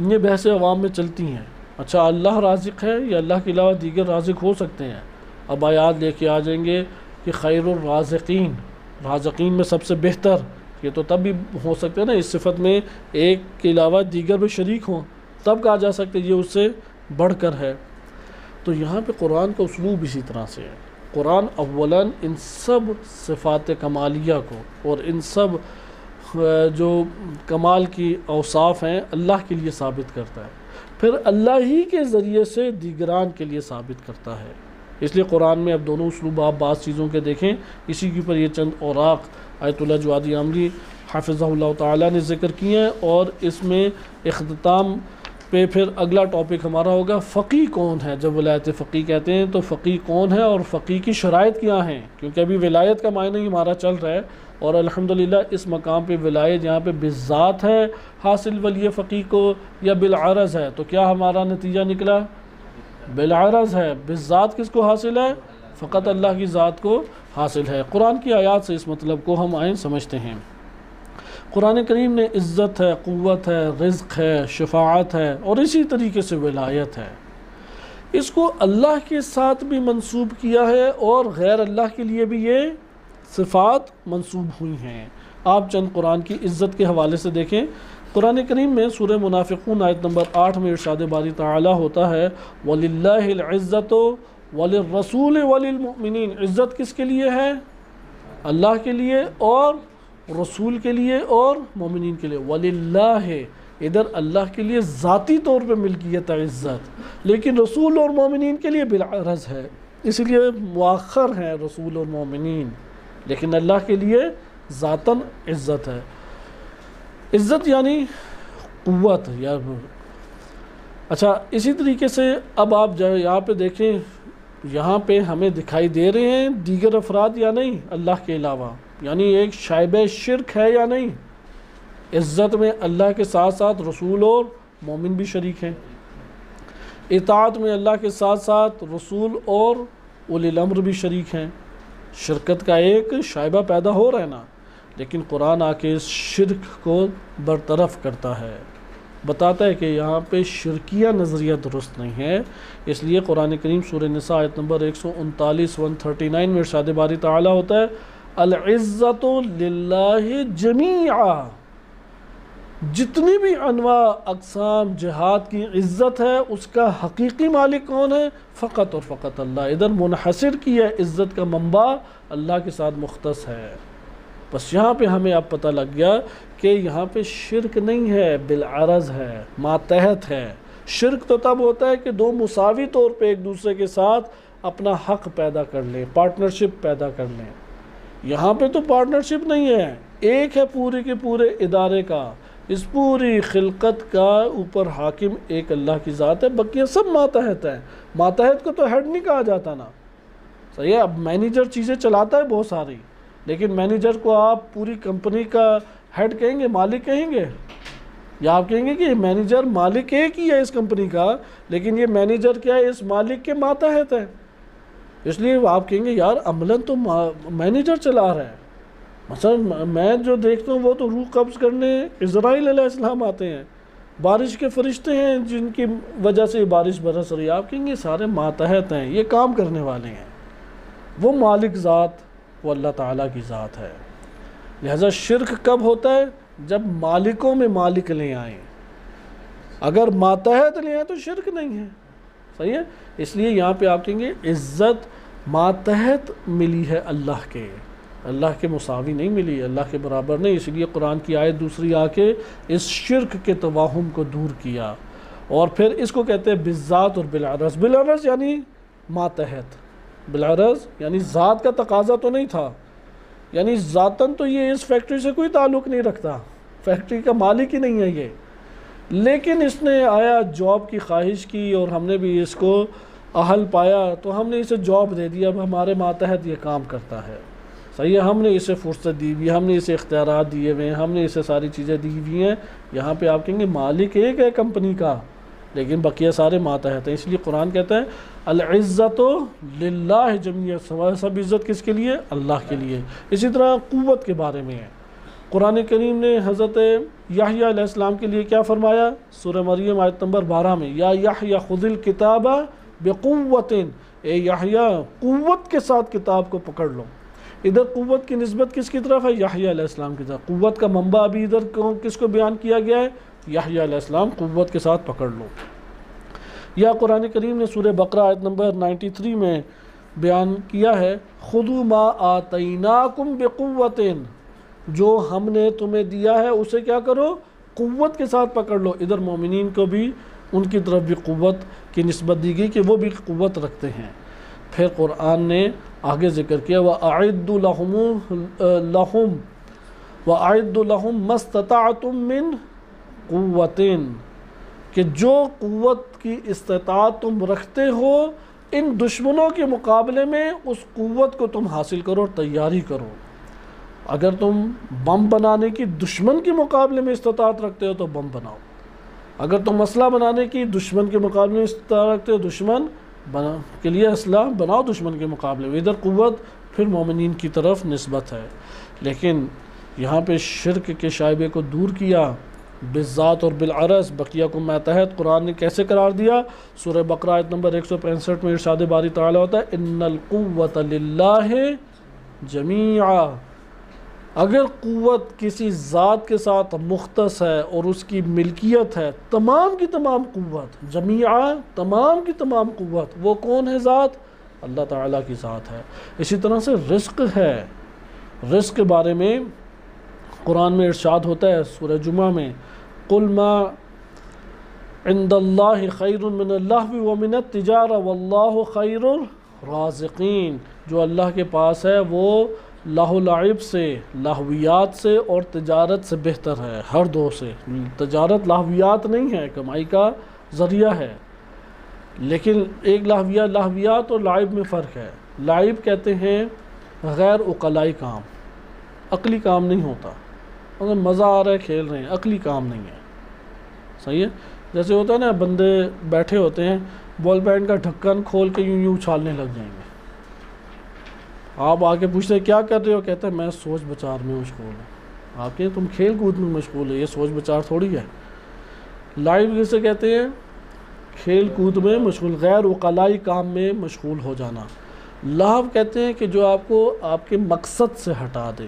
یہ بحث عوام میں چلتی ہیں۔ اچھا اللہ رازق ہے یا اللہ کے علاوہ دیگر رازق ہو سکتے ہیں؟ اب آیات لے کے آ جائیں گے کہ خیر الرازقین، رازقین میں سب سے بہتر، یہ تو تب بھی ہو سکتے ہیں نا، اس صفت میں ایک کے علاوہ دیگر بھی شریک ہوں، تب کہا جا سکتا ہے یہ اس سے بڑھ کر ہے۔ تو یہاں پہ قرآن کا اسلوب اسی طرح سے ہے۔ قرآن اولاً ان سب صفات کمالیہ کو اور ان سب جو کمال کی اوصاف ہیں اللہ کے لیے ثابت کرتا ہے، پھر اللہ ہی کے ذریعے سے دیگران کے لیے ثابت کرتا ہے۔ اس لیے قرآن میں اب دونوں اسلوب آپ بعض چیزوں کے دیکھیں، اسی کے اوپر یہ چند اوراق آیت اللہ جوادی عامری حافظہ اللہ تعالیٰ نے ذکر کیے ہیں، اور اس میں اختتام پہ پھر اگلا ٹاپک ہمارا ہوگا فقی کون ہے۔ جب ولایت فقی کہتے ہیں تو فقی کون ہے اور فقی کی شرائط کیا ہیں، کیونکہ ابھی ولایت کا معنی ہی ہمارا چل رہا ہے، اور الحمدللہ اس مقام پہ ولایت یہاں پہ بالذات ہے حاصل ولی فقی کو یا بالعرض ہے، تو کیا ہمارا نتیجہ نکلا؟ بالعرض ہے۔ بالذات کس کو حاصل ہے؟ فقط اللہ کی ذات کو حاصل ہے۔ قرآن کی آیات سے اس مطلب کو ہم آئیں سمجھتے ہیں۔ قرآن کریم نے عزت ہے، قوت ہے، رزق ہے، شفاعت ہے، اور اسی طریقے سے ولایت ہے، اس کو اللہ کے ساتھ بھی منسوب کیا ہے اور غیر اللہ کے لیے بھی یہ صفات منسوب ہوئی ہیں۔ آپ چند قرآن کی عزت کے حوالے سے دیکھیں۔ قرآن کریم میں سورہ منافقون آیت نمبر 8 میں ارشاد باری تعالیٰ ہوتا ہے وَلِلَّهِ الْعِزَّةُ وَلِلرَّسُولِ وَلِلْمُؤْمِنِينَ۔ عزت کس کے لیے ہے؟ اللہ کے لیے اور رسول کے لیے اور مومنین کے لیے۔ وَلِلَّهِ ادھر اللہ کے لیے ذاتی طور پہ ملکیت ہے عزت، لیکن رسول اور مومنین کے لیے بالعرض ہے، اس لیے مؤخر ہیں رسول اور مومنین، لیکن اللہ کے لیے ذاتاً عزت ہے۔ عزت یعنی قوت یا اچھا اسی طریقے سے اب آپ یہاں پہ دیکھیں، یہاں پہ ہمیں دکھائی دے رہے ہیں دیگر افراد یا نہیں اللہ کے علاوہ، یعنی ایک شائبہ شرک ہے یا نہیں؟ عزت میں اللہ کے ساتھ ساتھ رسول اور مومن بھی شریک ہیں، اطاعت میں اللہ کے ساتھ ساتھ رسول اور اولی الامر بھی شریک ہیں۔ شرکت کا ایک شائبہ پیدا ہو رہا ہے نا، لیکن قرآن آ کے اس شرک کو برطرف کرتا ہے، بتاتا ہے کہ یہاں پہ شرکیہ نظریہ درست نہیں ہے۔ اس لیے قرآن کریم سورہ نساء آیت نمبر 139 139 میں ارشاد باری تعالیٰ ہوتا ہے العزت للہ جمیعا، جتنی بھی انواع اقسام جہاد کی عزت ہے اس کا حقیقی مالک کون ہے؟ فقط اور فقط اللہ۔ ادھر منحصر کی ہے عزت کا منبع اللہ کے ساتھ مختص ہے۔ بس یہاں پہ ہمیں اب پتہ لگ گیا کہ یہاں پہ شرک نہیں ہے، بالعرض ہے، ماتحت ہے۔ شرک تو تب ہوتا ہے کہ دو مساوی طور پہ ایک دوسرے کے ساتھ اپنا حق پیدا کر لیں، پارٹنرشپ پیدا کر لیں۔ یہاں پہ تو پارٹنرشپ نہیں ہے، ایک ہے پورے کے پورے ادارے کا، اس پوری خلقت کا اوپر حاکم ایک اللہ کی ذات ہے، بقیہ سب ماتحت ہیں۔ ماتحت کو تو ہیڈ نہیں کہا جاتا نا، صحیح ہے؟ اب مینیجر چیزیں چلاتا ہے بہت ساری، لیکن مینیجر کو آپ پوری کمپنی کا ہیڈ کہیں گے، مالک کہیں گے، یا آپ کہیں گے کہ مینیجر مالک ایک ہی ہے اس کمپنی کا، لیکن یہ مینیجر کیا ہے؟ اس مالک کے ماتحت ہے۔ اس لیے آپ کہیں گے یار عملاً تو مینیجر چلا رہا ہے۔ مثلا میں جو دیکھتا ہوں وہ تو روح قبض کرنے اسرائیل علیہ السلام آتے ہیں، بارش کے فرشتے ہیں جن کی وجہ سے بارش برس رہی ہے، آپ کہیں گے سارے ماتحت ہیں، یہ کام کرنے والے ہیں۔ وہ مالک ذات وہ اللہ تعالیٰ کی ذات ہے۔ لہذا شرک کب ہوتا ہے؟ جب مالکوں میں مالک لے آئیں، اگر ماتحت لے آئیں تو شرک نہیں ہے، صحیح ہے؟ اس لیے یہاں پہ آپ کہیں گے عزت ماتحت ملی ہے اللہ کے، اللہ کے مساوی نہیں ملی، اللہ کے برابر نہیں۔ اس لیے قرآن کی آیت دوسری آ کے اس شرک کے توہم کو دور کیا، اور پھر اس کو کہتے ہیں بالذات اور بالعرض۔ بالعرض یعنی ماتحت، بالعرض یعنی ذات کا تقاضا تو نہیں تھا، یعنی ذاتاً تو یہ اس فیکٹری سے کوئی تعلق نہیں رکھتا، فیکٹری کا مالک ہی نہیں ہے یہ، لیکن اس نے آیا جاب کی خواہش کی اور ہم نے بھی اس کو اہل پایا تو ہم نے اسے جاب دے دیا، اب ہمارے ماتحت یہ کام کرتا ہے، صحیح ہے، ہم نے اسے فرصت دی ہوئی ہے، ہم نے اسے اختیارات دیے ہوئے ہیں، ہم نے اسے ساری چیزیں دی ہوئی ہیں. یہاں پہ آپ کہیں گے مالک ایک ہے کمپنی کا، لیکن بقیہ سارے ماتحت ہیں. اس لیے قرآن کہتا ہے العزت للہ جمیعا، سب عزت کس کے لیے؟ اللہ کے لیے. اسی طرح قوت کے بارے میں ہے، قرآن کریم نے حضرت یحییٰ علیہ السلام کے لیے کیا فرمایا؟ سورہ مریم آیت نمبر 12 میں، یا یحییٰ خذ الکتاب بقوت، اے یحییٰ قوت کے ساتھ کتاب کو پکڑ لو. ادھر قوت کی نسبت کس کی طرف ہے؟ یحییٰ علیہ السلام کی طرف. قوت کا منبع ابھی ادھر کس کو بیان کیا گیا ہے؟ یحییٰ علیہ السلام، قوت کے ساتھ پکڑ لو. یا قرآن کریم نے سورہ بقرہ آیت نمبر 93 میں بیان کیا ہے خذوا ما آتیناکم بقوت، جو ہم نے تمہیں دیا ہے اسے کیا کرو؟ قوت کے ساتھ پکڑ لو. ادھر مومنین کو بھی ان کی طرف بھی قوت کی نسبت دی گئی کہ وہ بھی قوت رکھتے ہیں. پھر قرآن نے آگے ذکر کیا وَأَعِدُّ لَهُمْ مَا اسْتَطَعْتُم مِّن قُوَّةٍ، کہ جو قوت کی استطاعت تم رکھتے ہو ان دشمنوں کے مقابلے میں اس قوت کو تم حاصل کرو اور تیاری کرو. اگر تم بم بنانے کی دشمن کے مقابلے میں استطاعت رکھتے ہو تو بم بناؤ. اگر تم اسلحہ بنانے کی دشمن کے مقابلے میں استطاعت رکھتے ہو دشمن کے لیے اسلحہ بناؤ دشمن کے مقابلے میں. ادھر قوت پھر مومنین کی طرف نسبت ہے. لیکن یہاں پہ شرک کے شائبے کو دور کیا بالذات اور بالعرض، بقیہ کو ماتحت قرآن نے کیسے قرار دیا؟ سورہ بقرہ آیت نمبر 165 میں ارشاد باری تعالیٰ ہوتا ہے ان القوت للہ جمیعا. اگر قوت کسی ذات کے ساتھ مختص ہے اور اس کی ملکیت ہے، تمام کی تمام قوت، جمیعا تمام کی تمام قوت، وہ کون ہے ذات؟ اللہ تعالیٰ کی ذات ہے. اسی طرح سے رزق ہے، رزق کے بارے میں قرآن میں ارشاد ہوتا ہے سورہ جمعہ میں قل ما عند اللہ خیر من اللہو ومن التجارہ واللہ خیر الرازقین. جو اللہ کے پاس ہے وہ لہو و لعب سے، لہویات سے اور تجارت سے بہتر ہے، ہر دو سے. تجارت لہویات نہیں ہے، کمائی کا ذریعہ ہے، لیکن ایک لہویات اور لعب میں فرق ہے. لعب کہتے ہیں غیر عقلائی کام، عقلی کام نہیں ہوتا، مگر مزہ آ رہا ہے کھیل رہے ہیں، عقلی کام نہیں ہے. صحیح ہے؟ جیسے ہوتا ہے نا بندے بیٹھے ہوتے ہیں بال پین کا ڈھکن کھول کے یوں اچھالنے لگ جائیں گے. آپ آ کے پوچھتے ہیں کیا کر رہے ہو؟ کہتے ہیں میں سوچ بچار میں مشغول ہوں. آپ کہیں تم کھیل کود میں مشغول ہو، یہ سوچ بچار تھوڑی ہے. لائیو کسے کہتے ہیں؟ کھیل کود میں مشغول، غیر عقلائی کام میں مشغول ہو جانا. لہو کہتے ہیں کہ جو آپ کو آپ کے مقصد سے ہٹا دے.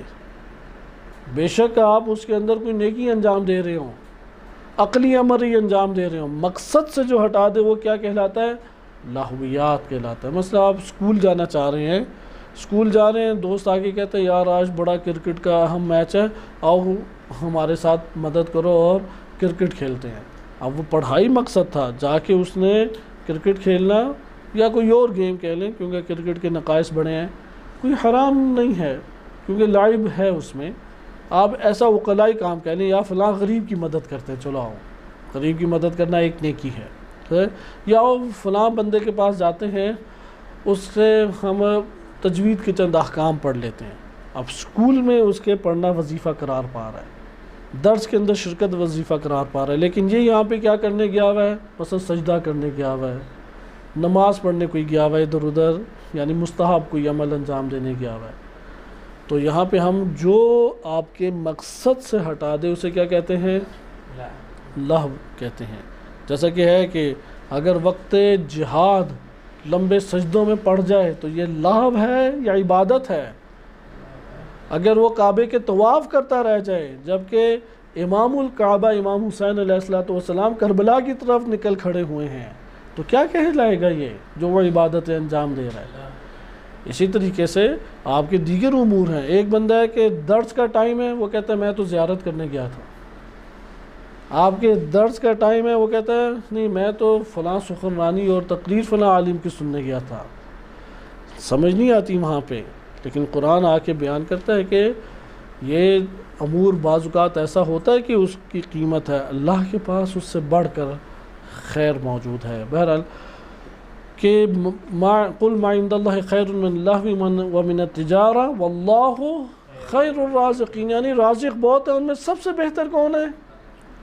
بے شک آپ اس کے اندر کوئی نیکی انجام دے رہے ہوں، عقلی امر ہی انجام دے رہے ہوں، مقصد سے جو ہٹا دے وہ کیا کہلاتا ہے؟ لہویات کہلاتا ہے. مثلا آپ اسکول جانا چاہ رہے ہیں، اسکول جا رہے ہیں، دوست آگے کہتے ہیں یار آج بڑا کرکٹ کا اہم میچ ہے، آؤ ہمارے ساتھ مدد کرو اور کرکٹ کھیلتے ہیں. اب وہ پڑھائی مقصد تھا، جا کے اس نے کرکٹ کھیلنا یا کوئی اور گیم کہہ لیں کیونکہ کرکٹ کے نقائص بڑے ہیں، کوئی حرام نہیں ہے کیونکہ لائب ہے اس میں. آپ ایسا عقلائی کام کہہ لیں یا فلاں غریب کی مدد کرتے ہیں، چلو آؤ غریب کی مدد کرنا ایک نیکی ہے. یا فلاں بندے کے پاس جاتے ہیں، اس سے ہم تجوید کے چند احکام پڑھ لیتے ہیں. اب اسکول میں اس کے پڑھنا وظیفہ قرار پا رہا ہے، درس کے اندر شرکت وظیفہ قرار پا رہا ہے، لیکن یہ یہاں پہ کیا کرنے گیا ہوا ہے؟ مثلا سجدہ کرنے گیا ہوا ہے، نماز پڑھنے کوئی گیا ہوا ہے ادھر ادھر، یعنی مستحب کوئی عمل انجام دینے گیا ہوا ہے. تو یہاں پہ ہم جو آپ کے مقصد سے ہٹا دے اسے کیا کہتے ہیں؟ لہو کہتے ہیں. جیسا کہ ہے کہ اگر وقت جہاد لمبے سجدوں میں پڑ جائے تو یہ لہو ہے یا عبادت ہے؟ اگر وہ کعبے کے طواف کرتا رہ جائے جبکہ امام الکعبہ امام حسین علیہ السلام کربلا کی طرف نکل کھڑے ہوئے ہیں تو کیا کہلائے گا یہ جو وہ عبادتیں انجام دے رہا ہے؟ اسی طریقے سے آپ کے دیگر امور ہیں. ایک بندہ ہے کہ درس کا ٹائم ہے، وہ کہتا ہے میں تو زیارت کرنے گیا تھا. آپ کے درس کا ٹائم ہے، وہ کہتا ہے نہیں میں تو فلاں سخنرانی اور تقریر فلاں عالم کی سننے گیا تھا. سمجھ نہیں آتی وہاں پہ، لیکن قرآن آ کے بیان کرتا ہے کہ یہ امور بعض اوقات ایسا ہوتا ہے کہ اس کی قیمت ہے، اللہ کے پاس اس سے بڑھ کر خیر موجود ہے. بہرحال کہ قل ما عند اللہ خیر من اللہو ومن التجارہ واللہ خیر الرازقین، یعنی رازق بہت ہے، ان میں سب سے بہتر کون ہے؟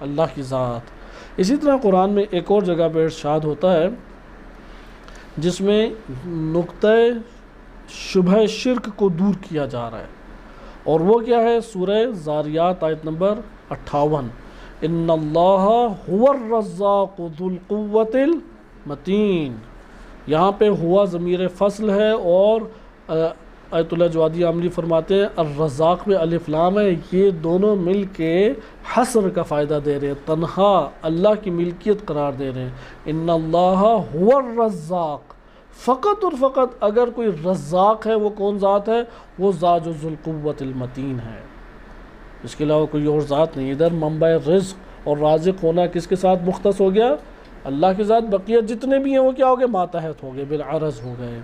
اللہ کی ذات۔ اسی طرح قرآن میں ایک اور جگہ پہ ارشاد ہوتا ہے جس میں نقطہ شبہ شرک کو دور کیا جا رہا ہے، اور وہ کیا ہے؟ سورہ زاریات آیت نمبر 58، ان اللہ هو الرزاق ذو القوۃ المتین۔ یہاں پہ ہوا ضمیر فصل ہے، اور آیت اللہ جوادی عاملی فرماتے ہیں الرزاق میں الف لام ہے، یہ دونوں مل کے حصر کا فائدہ دے رہے ہیں، تنہا اللہ کی ملکیت قرار دے رہے ہیں۔ ان اللہ هو الرزاق، فقط اور فقط اگر کوئی رزاق ہے وہ کون ذات ہے؟ وہ ذات جو ذو القوۃ المتین ہے، اس کے علاوہ کوئی اور ذات نہیں۔ ادھر منبع رزق اور رازق ہونا کس کے ساتھ مختص ہو گیا؟ اللہ کے ذات۔ بقیہ جتنے بھی ہیں وہ کیا ہو گئے؟ ماتحت ہو گئے، بالعرض ہو گئے۔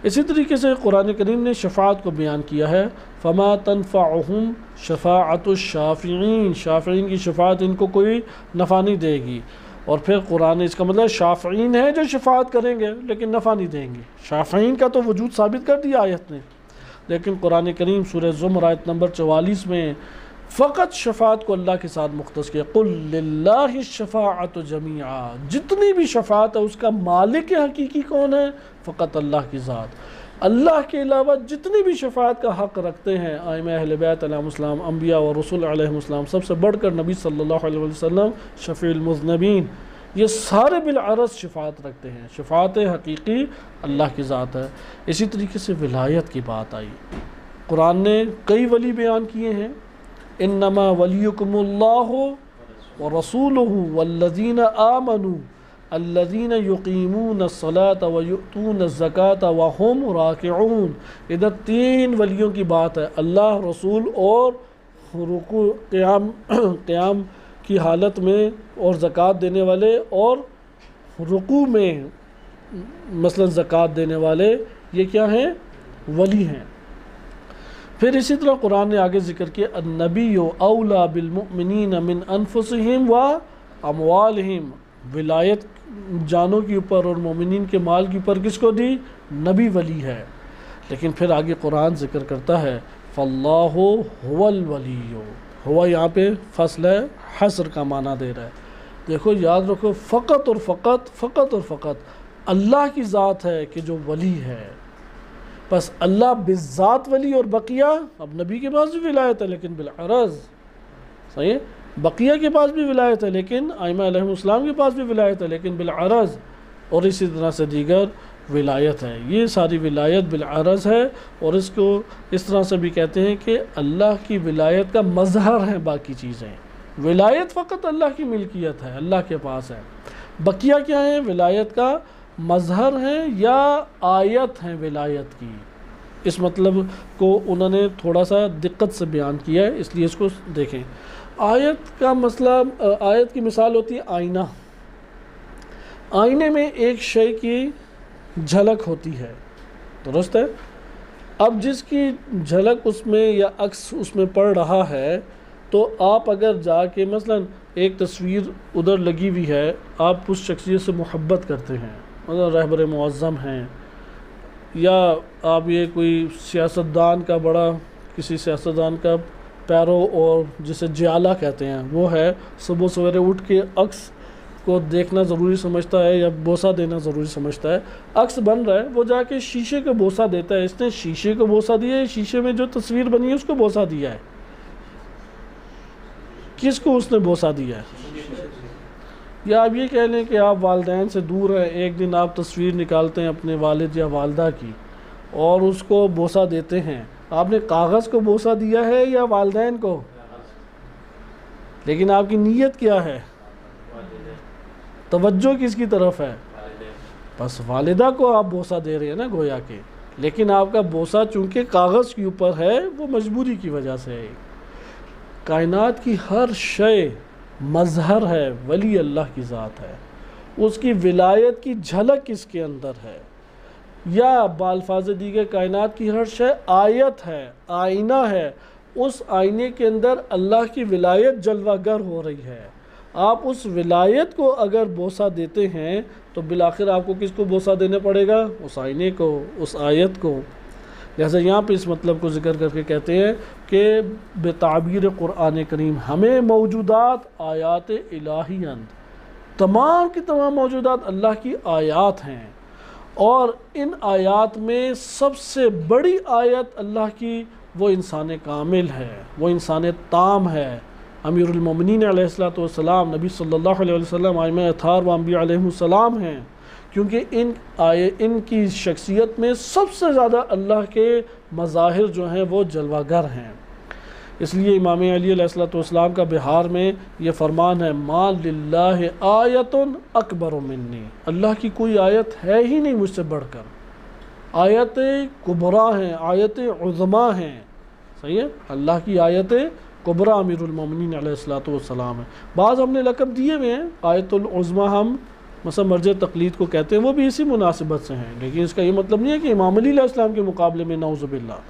اسی طریقے سے قرآن کریم نے شفاعت کو بیان کیا ہے، فما تنفعہم شفاعت الشافعین، شافعین کی شفاعت ان کو کوئی نفع نہیں دے گی۔ اور پھر قرآن اس کا مطلب شافعین ہیں جو شفاعت کریں گے لیکن نفع نہیں دیں گے، شافعین کا تو وجود ثابت کر دیا آیت نے، لیکن قرآن کریم سورہ زمر آیت نمبر 44 میں فقط شفاعت کو اللہ کے ساتھ مختص کیا، قل للہ الشفاعت جمیعا، جتنی بھی شفاعت ہے اس کا مالک حقیقی کون ہے؟ فقط اللہ کی ذات۔ اللہ کے علاوہ جتنی بھی شفاعت کا حق رکھتے ہیں ائمہ اہل بیت علیہ السلام، انبیاء و رسول علیہ السلام، سب سے بڑھ کر نبی صلی اللہ علیہ وسلم شفیع المذنبین، یہ سارے بالعرض شفاعت رکھتے ہیں۔ شفاعت حقیقی اللہ کی ذات ہے۔ اسی طریقے سے ولایت کی بات آئی، قرآن نے کئی ولی بیان کیے ہیں، انما ولیکم اللہ ورسولہ والذین آمنوا الذین یقیمون الصلاۃ ویؤتون الزکاۃ وہم راکعون۔ ادھر تین ولیوں کی بات ہے، اللہ، رسول اور رکوع قیام کی حالت میں، اور زکوٰۃ دینے والے، اور رکوع میں مثلا زکوٰۃ دینے والے، یہ کیا ہیں؟ ولی ہیں۔ پھر اسی طرح قرآن نے آگے ذکر کیا النبی اولا بالمؤمنین من انفسہم و اموالہم، ولایت جانوں کے اوپر اور مومنین کے مال کے اوپر کس کو دی؟ نبی ولی ہے۔ لیکن پھر آگے قرآن ذکر کرتا ہے فاللہ هو الولی، ہوا یہاں پہ فصل ہے، حصر کا معنی دے رہا ہے۔ دیکھو یاد رکھو، فقط اور فقط اللہ کی ذات ہے کہ جو ولی ہے، بس اللہ بالذات ولی، اور بقیہ اب نبی کے پاس بھی ولایت ہے لیکن بالعرض، صحیح ہے، بقیہ کے پاس بھی ولایت ہے لیکن ائمہ علیہ السلام کے پاس بھی ولایت ہے لیکن بالعرض، اور اسی طرح سے دیگر ولایت ہے۔ یہ ساری ولایت بالعرض ہے، اور اس کو اس طرح سے بھی کہتے ہیں کہ اللہ کی ولایت کا مظہر ہے باقی چیزیں، ولایت فقط اللہ کی ملکیت ہے، اللہ کے پاس ہے، بقیہ کیا ہے؟ ولایت کا مظہر ہیں یا آیت ہیں ولایت کی۔ اس مطلب کو انہوں نے تھوڑا سا دقت سے بیان کیا ہے، اس لیے اس کو دیکھیں۔ آیت کا مسئلہ، آیت کی مثال ہوتی ہے آئینہ، آئینے میں ایک شے کی جھلک ہوتی ہے، درست ہے؟ اب جس کی جھلک اس میں یا عکس اس میں پڑ رہا ہے، تو آپ اگر جا کے مثلا ایک تصویر ادھر لگی ہوئی ہے، آپ اس شخصیت سے محبت کرتے ہیں، مطلب رہبر معظم ہیں، یا آپ یہ کوئی سیاستدان کا بڑا، کسی سیاستدان کا پیرو اور جسے جیالہ کہتے ہیں وہ ہے، صبح سویرے اٹھ کے عکس کو دیکھنا ضروری سمجھتا ہے یا بوسہ دینا ضروری سمجھتا ہے، عکس بن رہا ہے، وہ جا کے شیشے کو بوسہ دیتا ہے۔ اس نے شیشے کو بوسہ دیا ہے، شیشے میں جو تصویر بنی ہے اس کو بوسہ دیا ہے، کس کو اس نے بوسہ دیا ہے؟ یا آپ یہ کہہ لیں کہ آپ والدین سے دور ہیں، ایک دن آپ تصویر نکالتے ہیں اپنے والد یا والدہ کی اور اس کو بوسہ دیتے ہیں، آپ نے کاغذ کو بوسہ دیا ہے یا والدین کو؟ لیکن آپ کی نیت کیا ہے؟ توجہ کس کی طرف ہے؟ بس والدہ کو آپ بوسہ دے رہے ہیں نا گویا کہ، لیکن آپ کا بوسہ چونکہ کاغذ کے اوپر ہے وہ مجبوری کی وجہ سے ہے۔ کائنات کی ہر شے مظہر ہے، ولی اللہ کی ذات ہے، اس کی ولایت کی جھلک اس کے اندر ہے، یا بالفاظ دیگر کائنات کی ہر شے آیت ہے، آئینہ ہے، اس آئینے کے اندر اللہ کی ولایت جلوہ گر ہو رہی ہے، آپ اس ولایت کو اگر بوسہ دیتے ہیں تو بالآخر آپ کو کس کو بوسہ دینا پڑے گا؟ اس آئینے کو، اس آیت کو۔ لہٰذا یہاں پہ اس مطلب کو ذکر کر کے کہتے ہیں کہ بتعبیر قرآن کریم ہمیں موجودات آیات الہی تمام کی تمام موجودات اللہ کی آیات ہیں، اور ان آیات میں سب سے بڑی آیت اللہ کی وہ انسان کامل ہے، وہ انسان تام ہے، امیر المومنین علیہ السلام، نبی صلی اللہ علیہ وسلم، ائمہ اطہار و انبیاء علیہ السلام ہیں، کیونکہ ان کی شخصیت میں سب سے زیادہ اللہ کے مظاہر جو ہیں وہ جلوہ گر ہیں۔ اس لیے امام علی علیہ السلام کا بہار میں یہ فرمان ہے، ما للہ آیت اکبر منی، اللہ کی کوئی آیت ہے ہی نہیں مجھ سے بڑھ کر، آیت کبریٰ ہیں، آیت عظمیٰ ہیں، صحیح ہے، اللہ کی آیت کبریٰ امیر المومنین علیہ السلام ہے۔ بعض ہم نے لقب دیے ہوئے ہیں، آیت العظمیٰ ہم مثلا مرجع تقلید کو کہتے ہیں، وہ بھی اسی مناسبت سے ہیں، لیکن اس کا یہ مطلب نہیں ہے کہ امام علی علیہ السلام کے مقابلے میں نعوذ باللہ،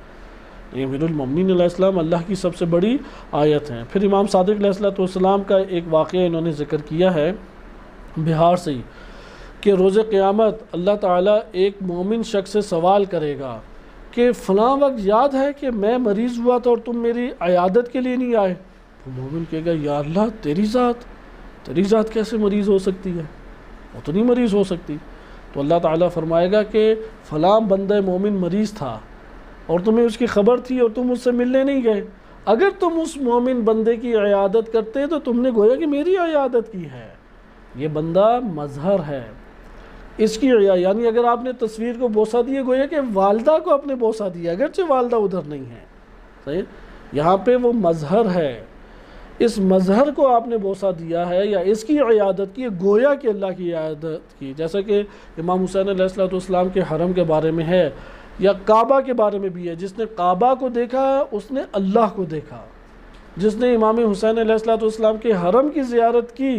امیر المومنین علیہ السلام اللہ کی سب سے بڑی آیت ہیں۔ پھر امام صادق علیہ السلام کا ایک واقعہ انہوں نے ذکر کیا ہے بہار سے ہی، کہ روز قیامت اللہ تعالیٰ ایک مومن شخص سے سوال کرے گا کہ فلاں وقت یاد ہے کہ میں مریض ہوا تھا اور تم میری عیادت کے لیے نہیں آئے؟ تو مومن کہے گا یا اللہ تیری ذات کیسے مریض ہو سکتی ہے، وہ تو نہیں مریض ہو سکتی۔ تو اللہ تعالیٰ فرمائے گا کہ فلاں بندہ مومن مریض تھا اور تمہیں اس کی خبر تھی اور تم اس سے ملنے نہیں گئے، اگر تم اس مومن بندے کی عیادت کرتے تو تم نے گویا کہ میری عیادت کی ہے، یہ بندہ مظہر ہے اس کی یعنی اگر آپ نے تصویر کو بوسہ دیا گویا کہ والدہ کو اپنے بوسہ دیا، اگرچہ والدہ ادھر نہیں ہے، صحیح، یہاں پہ وہ مظہر ہے، اس مظہر کو آپ نے بوسہ دیا ہے یا اس کی عیادت کی، گویا کہ اللہ کی عیادت کی، جیسا کہ امام حسین علیہ السلام کے حرم کے بارے میں ہے، یا کعبہ کے بارے میں بھی ہے، جس نے کعبہ کو دیکھا اس نے اللہ کو دیکھا، جس نے امام حسین علیہ السلام کے حرم کی زیارت کی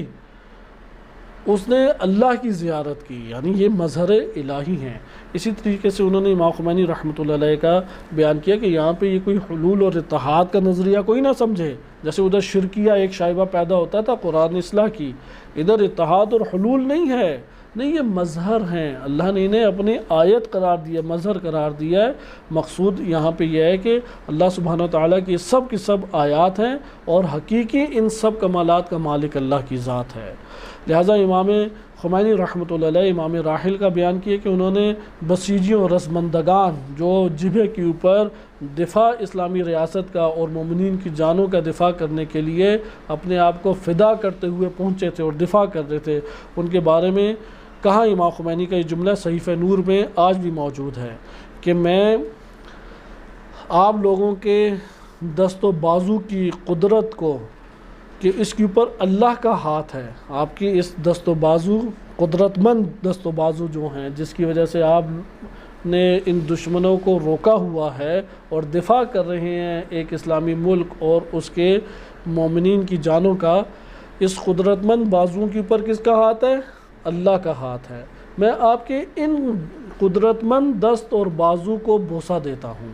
اس نے اللہ کی زیارت کی، یعنی یہ مظہر الہی ہیں۔ اسی طریقے سے انہوں نے امام خمینی رحمۃ اللہ علیہ کا بیان کیا کہ یہاں پہ یہ کوئی حلول اور اتحاد کا نظریہ کوئی نہ سمجھے، جیسے ادھر شرکیہ ایک شائبہ پیدا ہوتا تھا قرآن اصلاح کی، ادھر اتحاد اور حلول نہیں ہے، نہیں، یہ مظہر ہیں، اللہ نے انہیں اپنی آیت قرار دیا، مظہر قرار دیا ہے۔ مقصود یہاں پہ یہ ہے کہ اللہ سبحانہ وتعالیٰ کی سب آیات ہیں اور حقیقی ان سب کمالات کا مالک اللہ کی ذات ہے۔ لہٰذا امام خمینی رحمۃ اللہ علیہ امام راحل کا بیان کیا کہ انہوں نے بسیجیوں رزمندگان جو جبہے کے اوپر دفاع اسلامی ریاست کا اور مومنین کی جانوں کا دفاع کرنے کے لیے اپنے آپ کو فدا کرتے ہوئے پہنچے تھے اور دفاع کر رہے تھے، ان کے بارے میں کہا امام خمینی کا یہ جملہ صحیفہ نور میں آج بھی موجود ہے کہ میں آپ لوگوں کے دست و بازو کی قدرت کو، کہ اس کے اوپر اللہ کا ہاتھ ہے، آپ کی اس دست و بازو، قدرت مند دست و بازو جو ہیں جس کی وجہ سے آپ نے ان دشمنوں کو روکا ہوا ہے اور دفاع کر رہے ہیں ایک اسلامی ملک اور اس کے مومنین کی جانوں کا، اس قدرت مند بازوؤں کے اوپر کس کا ہاتھ ہے؟ اللہ کا ہاتھ ہے۔ میں آپ کے ان قدرت مند دست اور بازو کو بوسہ دیتا ہوں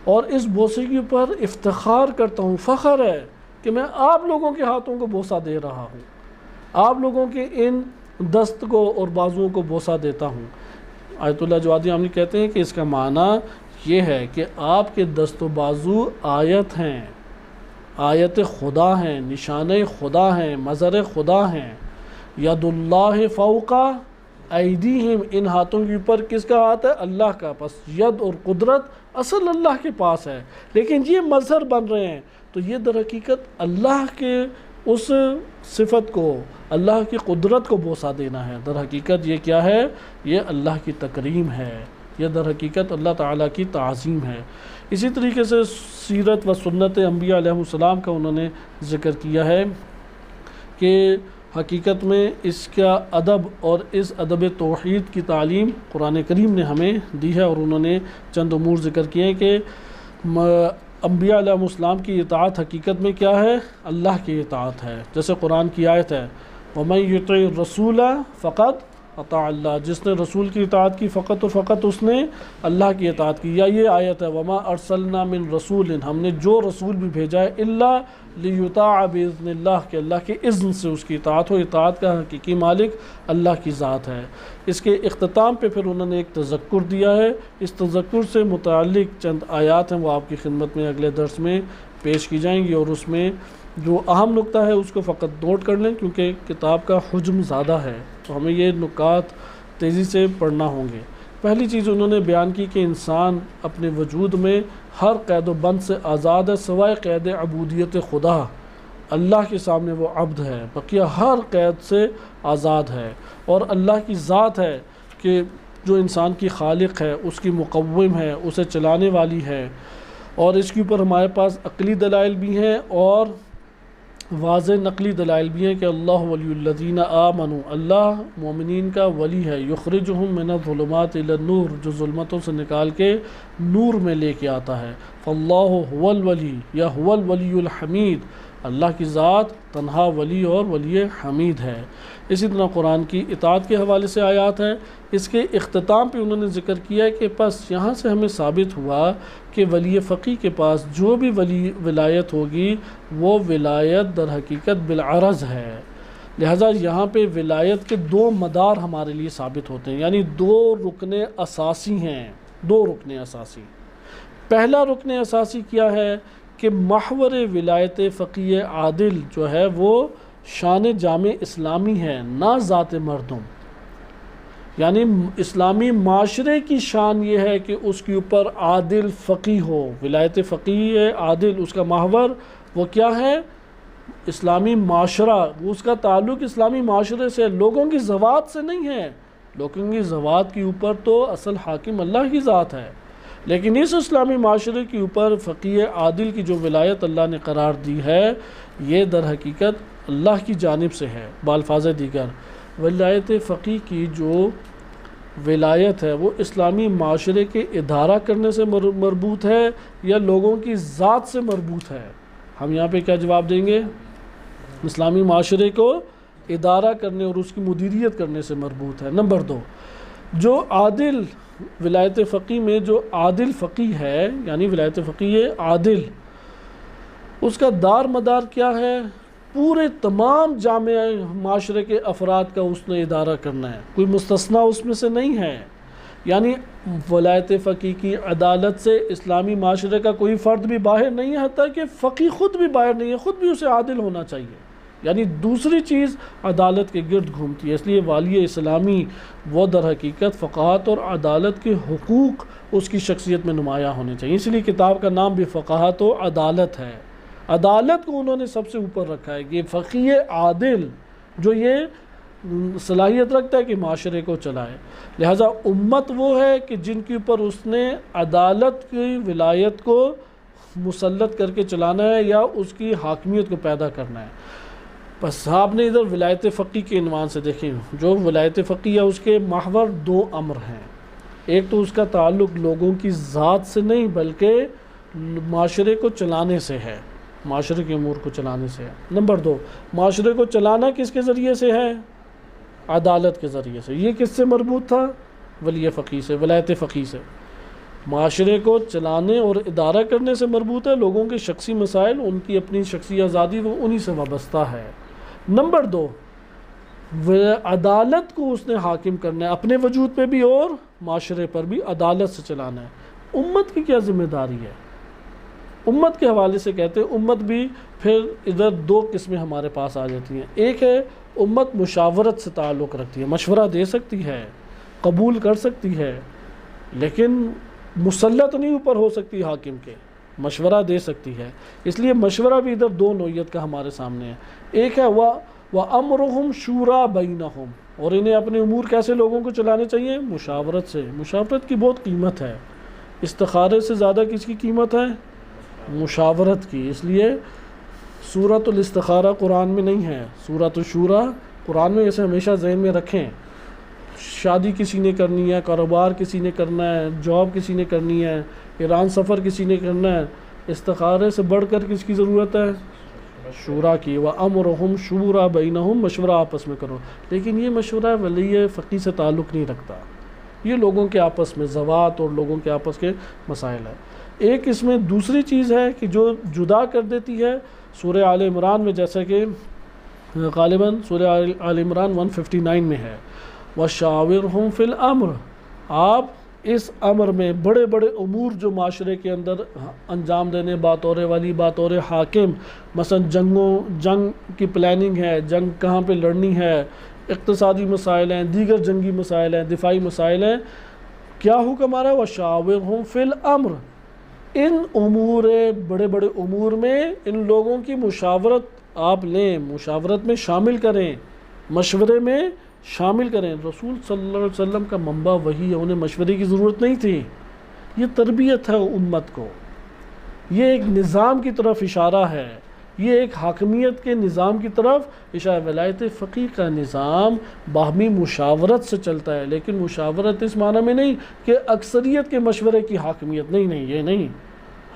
اور اس بوسے کے اوپر افتخار کرتا ہوں، فخر ہے کہ میں آپ لوگوں کے ہاتھوں کو بوسہ دے رہا ہوں، آپ لوگوں کے ان دست کو اور بازوؤں کو بوسہ دیتا ہوں۔ آیت اللہ جوادی عاملی کہتے ہیں کہ اس کا معنی یہ ہے کہ آپ کے دست و بازو آیت ہیں، آیت خدا ہیں، نشان خدا ہیں، مظہر خدا ہیں۔ ید اللہ فوق ایدیہم، ان ہاتھوں کے اوپر کس کا ہاتھ ہے؟ اللہ کا، پس ید اور قدرت اصل اللہ کے پاس ہے، لیکن یہ مظہر بن رہے ہیں، تو یہ در حقیقت اللہ کے اس صفت کو، اللہ کی قدرت کو بوسہ دینا ہے۔ در حقیقت یہ کیا ہے؟ یہ اللہ کی تکریم ہے، یہ در حقیقت اللہ تعالیٰ کی تعظیم ہے۔ اسی طریقے سے سیرت و سنت انبیاء علیہ السلام کا انہوں نے ذکر کیا ہے کہ حقیقت میں اس کا ادب اور اس ادب توحید کی تعلیم قرآن کریم نے ہمیں دی ہے، اور انہوں نے چند امور ذکر کیے ہیں کہ انبیاء علیہ السلام کی اطاعت حقیقت میں کیا ہے؟ اللہ کی اطاعت ہے، جیسے قرآن کی آیت ہے وَمَن يُطِعِ الرَّسُولَ فَقَدْ اطاع اللہ، جس نے رسول کی اطاعت کی فقط و فقط اس نے اللہ کی اطاعت کی۔ یا یہ آیت ہے وما ارسلنا من رسول، ہم نے جو رسول بھی بھیجا ہے الا لیطاع باذن اللہ، کہ اللہ کے اذن سے اس کی اطاعت ہو۔ اطاعت کا حقیقی مالک اللہ کی ذات ہے۔ اس کے اختتام پہ پھر انہوں نے ایک تذکر دیا ہے، اس تذکر سے متعلق چند آیات ہیں وہ آپ کی خدمت میں اگلے درس میں پیش کی جائیں گی، اور اس میں جو اہم نکتہ ہے اس کو فقط نوٹ کر لیں کیونکہ کتاب کا حجم زیادہ ہے تو ہمیں یہ نکات تیزی سے پڑھنا ہوں گے۔ پہلی چیز انہوں نے بیان کی کہ انسان اپنے وجود میں ہر قید و بند سے آزاد ہے سوائے قید عبودیت خدا، اللہ کے سامنے وہ عبد ہے، بقیہ ہر قید سے آزاد ہے۔ اور اللہ کی ذات ہے کہ جو انسان کی خالق ہے، اس کی مقوم ہے، اسے چلانے والی ہے، اور اس کے اوپر ہمارے پاس عقلی دلائل بھی ہیں اور واضح نقلی دلائل بھی ہیں کہ اللہ ولی الذین آمنوا، اللہ مومنین کا ولی ہے، یخرجہم من الظلمات الی النور، جو ظلمتوں سے نکال کے نور میں لے کے آتا ہے۔ فاللہ هو الولی یا هو الولی الحمید، اللہ کی ذات تنہا ولی اور ولی حمید ہے۔ اسی طرح قرآن کی اطاعت کے حوالے سے آیات ہیں۔ اس کے اختتام پہ انہوں نے ذکر کیا ہے کہ پس یہاں سے ہمیں ثابت ہوا کہ ولی فقی کے پاس جو بھی ولایت ہوگی وہ ولایت در حقیقت بالعرض ہے، لہٰذا یہاں پہ ولایت کے دو مدار ہمارے لیے ثابت ہوتے ہیں، یعنی دو رکن اساسی ہیں، دو رکن اساسی۔ پہلا رکن اساسی کیا ہے کہ محور ولایت فقی عادل جو ہے وہ شان جامع اسلامی ہے، نہ ذات مردم، یعنی اسلامی معاشرے کی شان یہ ہے کہ اس کے اوپر عادل فقی ہو۔ ولایت فقی عادل اس کا محور وہ کیا ہے؟ اسلامی معاشرہ، اس کا تعلق اسلامی معاشرے سے، لوگوں کی ذوات سے نہیں ہے۔ لوگوں کی ذوات کے اوپر تو اصل حاکم اللہ کی ذات ہے، لیکن اس اسلامی معاشرے کے اوپر فقی عادل کی جو ولایت اللہ نے قرار دی ہے یہ در حقیقت اللہ کی جانب سے ہے۔ بالفاظ دیگر ولایت فقی کی جو ولایت ہے وہ اسلامی معاشرے کے ادارہ کرنے سے مربوط ہے یا لوگوں کی ذات سے مربوط ہے؟ ہم یہاں پہ کیا جواب دیں گے؟ اسلامی معاشرے کو ادارہ کرنے اور اس کی مدیریت کرنے سے مربوط ہے۔ نمبر دو، جو عادل ولایت فقی میں جو عادل فقی ہے، یعنی ولایت فقی عادل، اس کا دار مدار کیا ہے؟ پورے تمام جامع معاشرے کے افراد کا اس نے ادارہ کرنا ہے، کوئی مستثنیٰ اس میں سے نہیں ہے۔ یعنی ولایت فقی کی عدالت سے اسلامی معاشرے کا کوئی فرد بھی باہر نہیں ہے، حتیٰ کہ فقی خود بھی باہر نہیں ہے، خود بھی اسے عادل ہونا چاہیے۔ یعنی دوسری چیز عدالت کے گرد گھومتی ہے، اس لیے والی اسلامی وہ در حقیقت فقاہت اور عدالت کے حقوق اس کی شخصیت میں نمایاں ہونے چاہیے، اس لیے کتاب کا نام بھی فقاہت و عدالت ہے۔ عدالت کو انہوں نے سب سے اوپر رکھا ہے کہ فقی عادل جو یہ صلاحیت رکھتا ہے کہ معاشرے کو چلائے، لہٰذا امت وہ ہے کہ جن کے اوپر اس نے عدالت کی ولایت کو مسلط کر کے چلانا ہے یا اس کی حاکمیت کو پیدا کرنا ہے۔ بس آپ نے ادھر ولایت فقی کے عنوان سے دیکھیں، جو ولایت فقی ہے اس کے محور دو امر ہیں، ایک تو اس کا تعلق لوگوں کی ذات سے نہیں بلکہ معاشرے کو چلانے سے ہے، معاشرے کے امور کو چلانے سے ہے۔ نمبر دو، معاشرے کو چلانا کس کے ذریعے سے ہے؟ عدالت کے ذریعے سے۔ یہ کس سے مربوط تھا؟ ولی فقی سے، ولایت فقی سے۔ معاشرے کو چلانے اور ادارہ کرنے سے مربوط ہے، لوگوں کے شخصی مسائل، ان کی اپنی شخصی آزادی وہ انہی سے وابستہ ہے۔ نمبر دو، عدالت کو اس نے حاکم کرنا ہے اپنے وجود پہ بھی اور معاشرے پر بھی، عدالت سے چلانا ہے۔ امت کی کیا ذمہ داری ہے؟ امت کے حوالے سے کہتے ہیں امت بھی پھر ادھر دو قسمیں ہمارے پاس آ جاتی ہیں۔ ایک ہے امت مشاورت سے تعلق رکھتی ہے، مشورہ دے سکتی ہے، قبول کر سکتی ہے، لیکن مسلط نہیں اوپر ہو سکتی حاکم کے، مشورہ دے سکتی ہے۔ اس لیے مشورہ بھی ادھر دو نوعیت کا ہمارے سامنے ہے۔ ایک ہے وَأَمْرُهُمْ شُورَى بَيْنَهُمْ، اور انہیں اپنے امور کیسے لوگوں کو چلانے چاہیے؟ مشاورت سے۔ مشاورت کی بہت قیمت ہے، استخارے سے زیادہ کس کی قیمت ہے؟ مشاورت کی۔ اس لیے سورۃ الاستخارہ قرآن میں نہیں ہے، سورۃ الشورى قرآن میں، اسے ہمیشہ ذہن میں رکھیں۔ شادی کسی نے کرنی ہے، کاروبار کسی نے کرنا ہے، جاب کسی نے کرنی ہے، ایران سفر کسی نے کرنا ہے، استخارے سے بڑھ کر کس کی ضرورت ہے؟ شورا کی، وَأَمْرُهُمْ شُورَا بَيْنَهُمْ، مشورہ آپس میں کرو. لیکن یہ مشورہ ولی فقیہ سے تعلق نہیں رکھتا، یہ لوگوں کے آپس میں ذوات اور لوگوں کے آپس کے مسائل ہے. ایک اس میں دوسری چیز ہے کہ جو جدا کر دیتی ہے سورہ آل عمران میں، جیسا کہ غالباً سورہ آل عمران 159 میں ہے، وَشَاوِرْهُمْ فِي الْأَمْرِ، آپ اس امر میں بڑے بڑے امور جو معاشرے کے اندر انجام دینے، بطور والی، بطور حاکم، مثلا جنگ کی پلاننگ ہے، جنگ کہاں پہ لڑنی ہے، اقتصادی مسائل ہیں، دیگر جنگی مسائل ہیں، دفاعی مسائل ہیں، کیا حکم آ رہا ہے؟ وَشَاوِرْهُمْ فِي الْأَمْرِ، ان امور، بڑے بڑے امور میں ان لوگوں کی مشاورت آپ لیں، مشاورت میں شامل کریں، مشورے میں شامل کریں. رسول صلی اللہ علیہ وسلم کا منبع وہی ہے، انہیں مشورے کی ضرورت نہیں تھی. یہ تربیت ہے امت کو، یہ ایک نظام کی طرف اشارہ ہے، یہ ایک حاکمیت کے نظام کی طرف اشارہ. ولایت فقیہ کا نظام باہمی مشاورت سے چلتا ہے، لیکن مشاورت اس معنی میں نہیں کہ اکثریت کے مشورے کی حاکمیت، نہیں، یہ نہیں.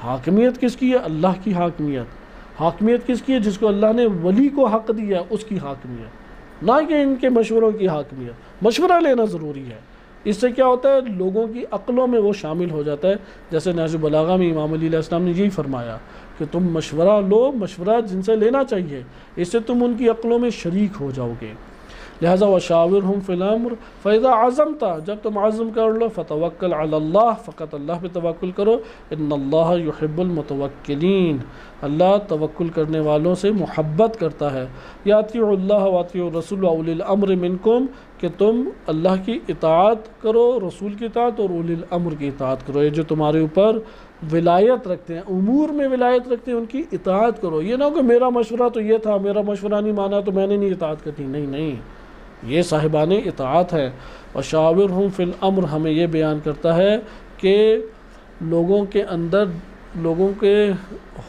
حاکمیت کس کی ہے؟ اللہ کی حاکمیت. حاکمیت کس کی ہے؟ جس کو اللہ نے ولی کو حق دیا ہے، اس کی حاکمیت، نہ کہ ان کے مشوروں کی حاکمیت. مشورہ لینا ضروری ہے، اس سے کیا ہوتا ہے؟ لوگوں کی عقلوں میں وہ شامل ہو جاتا ہے. جیسے نہج البلاغہ میں امام علی علیہ السلام نے یہی فرمایا کہ تم مشورہ لو، مشورہ جن سے لینا چاہیے، اس سے تم ان کی عقلوں میں شریک ہو جاؤ گے. لہذا وشاورہم فی الامر فاذا عزمت، جب تم عزم کر لو، فتوکل علی اللہ، فقط اللہ پہ توکل کرو. ان اللہ یحب المتوکلین، اللہ توکل کرنے والوں سے محبت کرتا ہے. یاطیعوا اللہ واطیعوا الرسول واولی الامر منکم، کہ تم اللہ کی اطاعت کرو، رسول کی اطاعت اور اولی الامر کی اطاعت کرو. یہ جو تمہارے اوپر ولایت رکھتے ہیں، امور میں ولایت رکھتے ہیں، ان کی اطاعت کرو. یہ نہ ہو کہ میرا مشورہ تو یہ تھا، میرا مشورہ نہیں مانا تو میں نے نہیں اطاعت کرنی. نہیں، یہ صاحبان اطاعت ہے. وشاورہم فی الامر ہمیں یہ بیان کرتا ہے کہ لوگوں کے اندر، لوگوں کے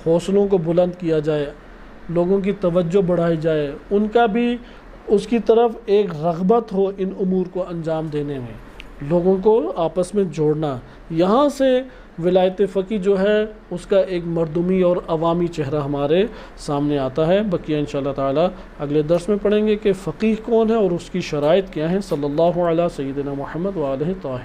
حوصلوں کو بلند کیا جائے، لوگوں کی توجہ بڑھائی جائے، ان کا بھی اس کی طرف ایک رغبت ہو ان امور کو انجام دینے میں، لوگوں کو آپس میں جوڑنا. یہاں سے ولایت فقیہ جو ہے اس کا ایک مردمی اور عوامی چہرہ ہمارے سامنے آتا ہے. بقیہ انشاءاللہ تعالی اگلے درس میں پڑھیں گے کہ فقیہ کون ہے اور اس کی شرائط کیا ہیں. صلی اللہ علیہ سیدنا محمد وآلہ طاہرین.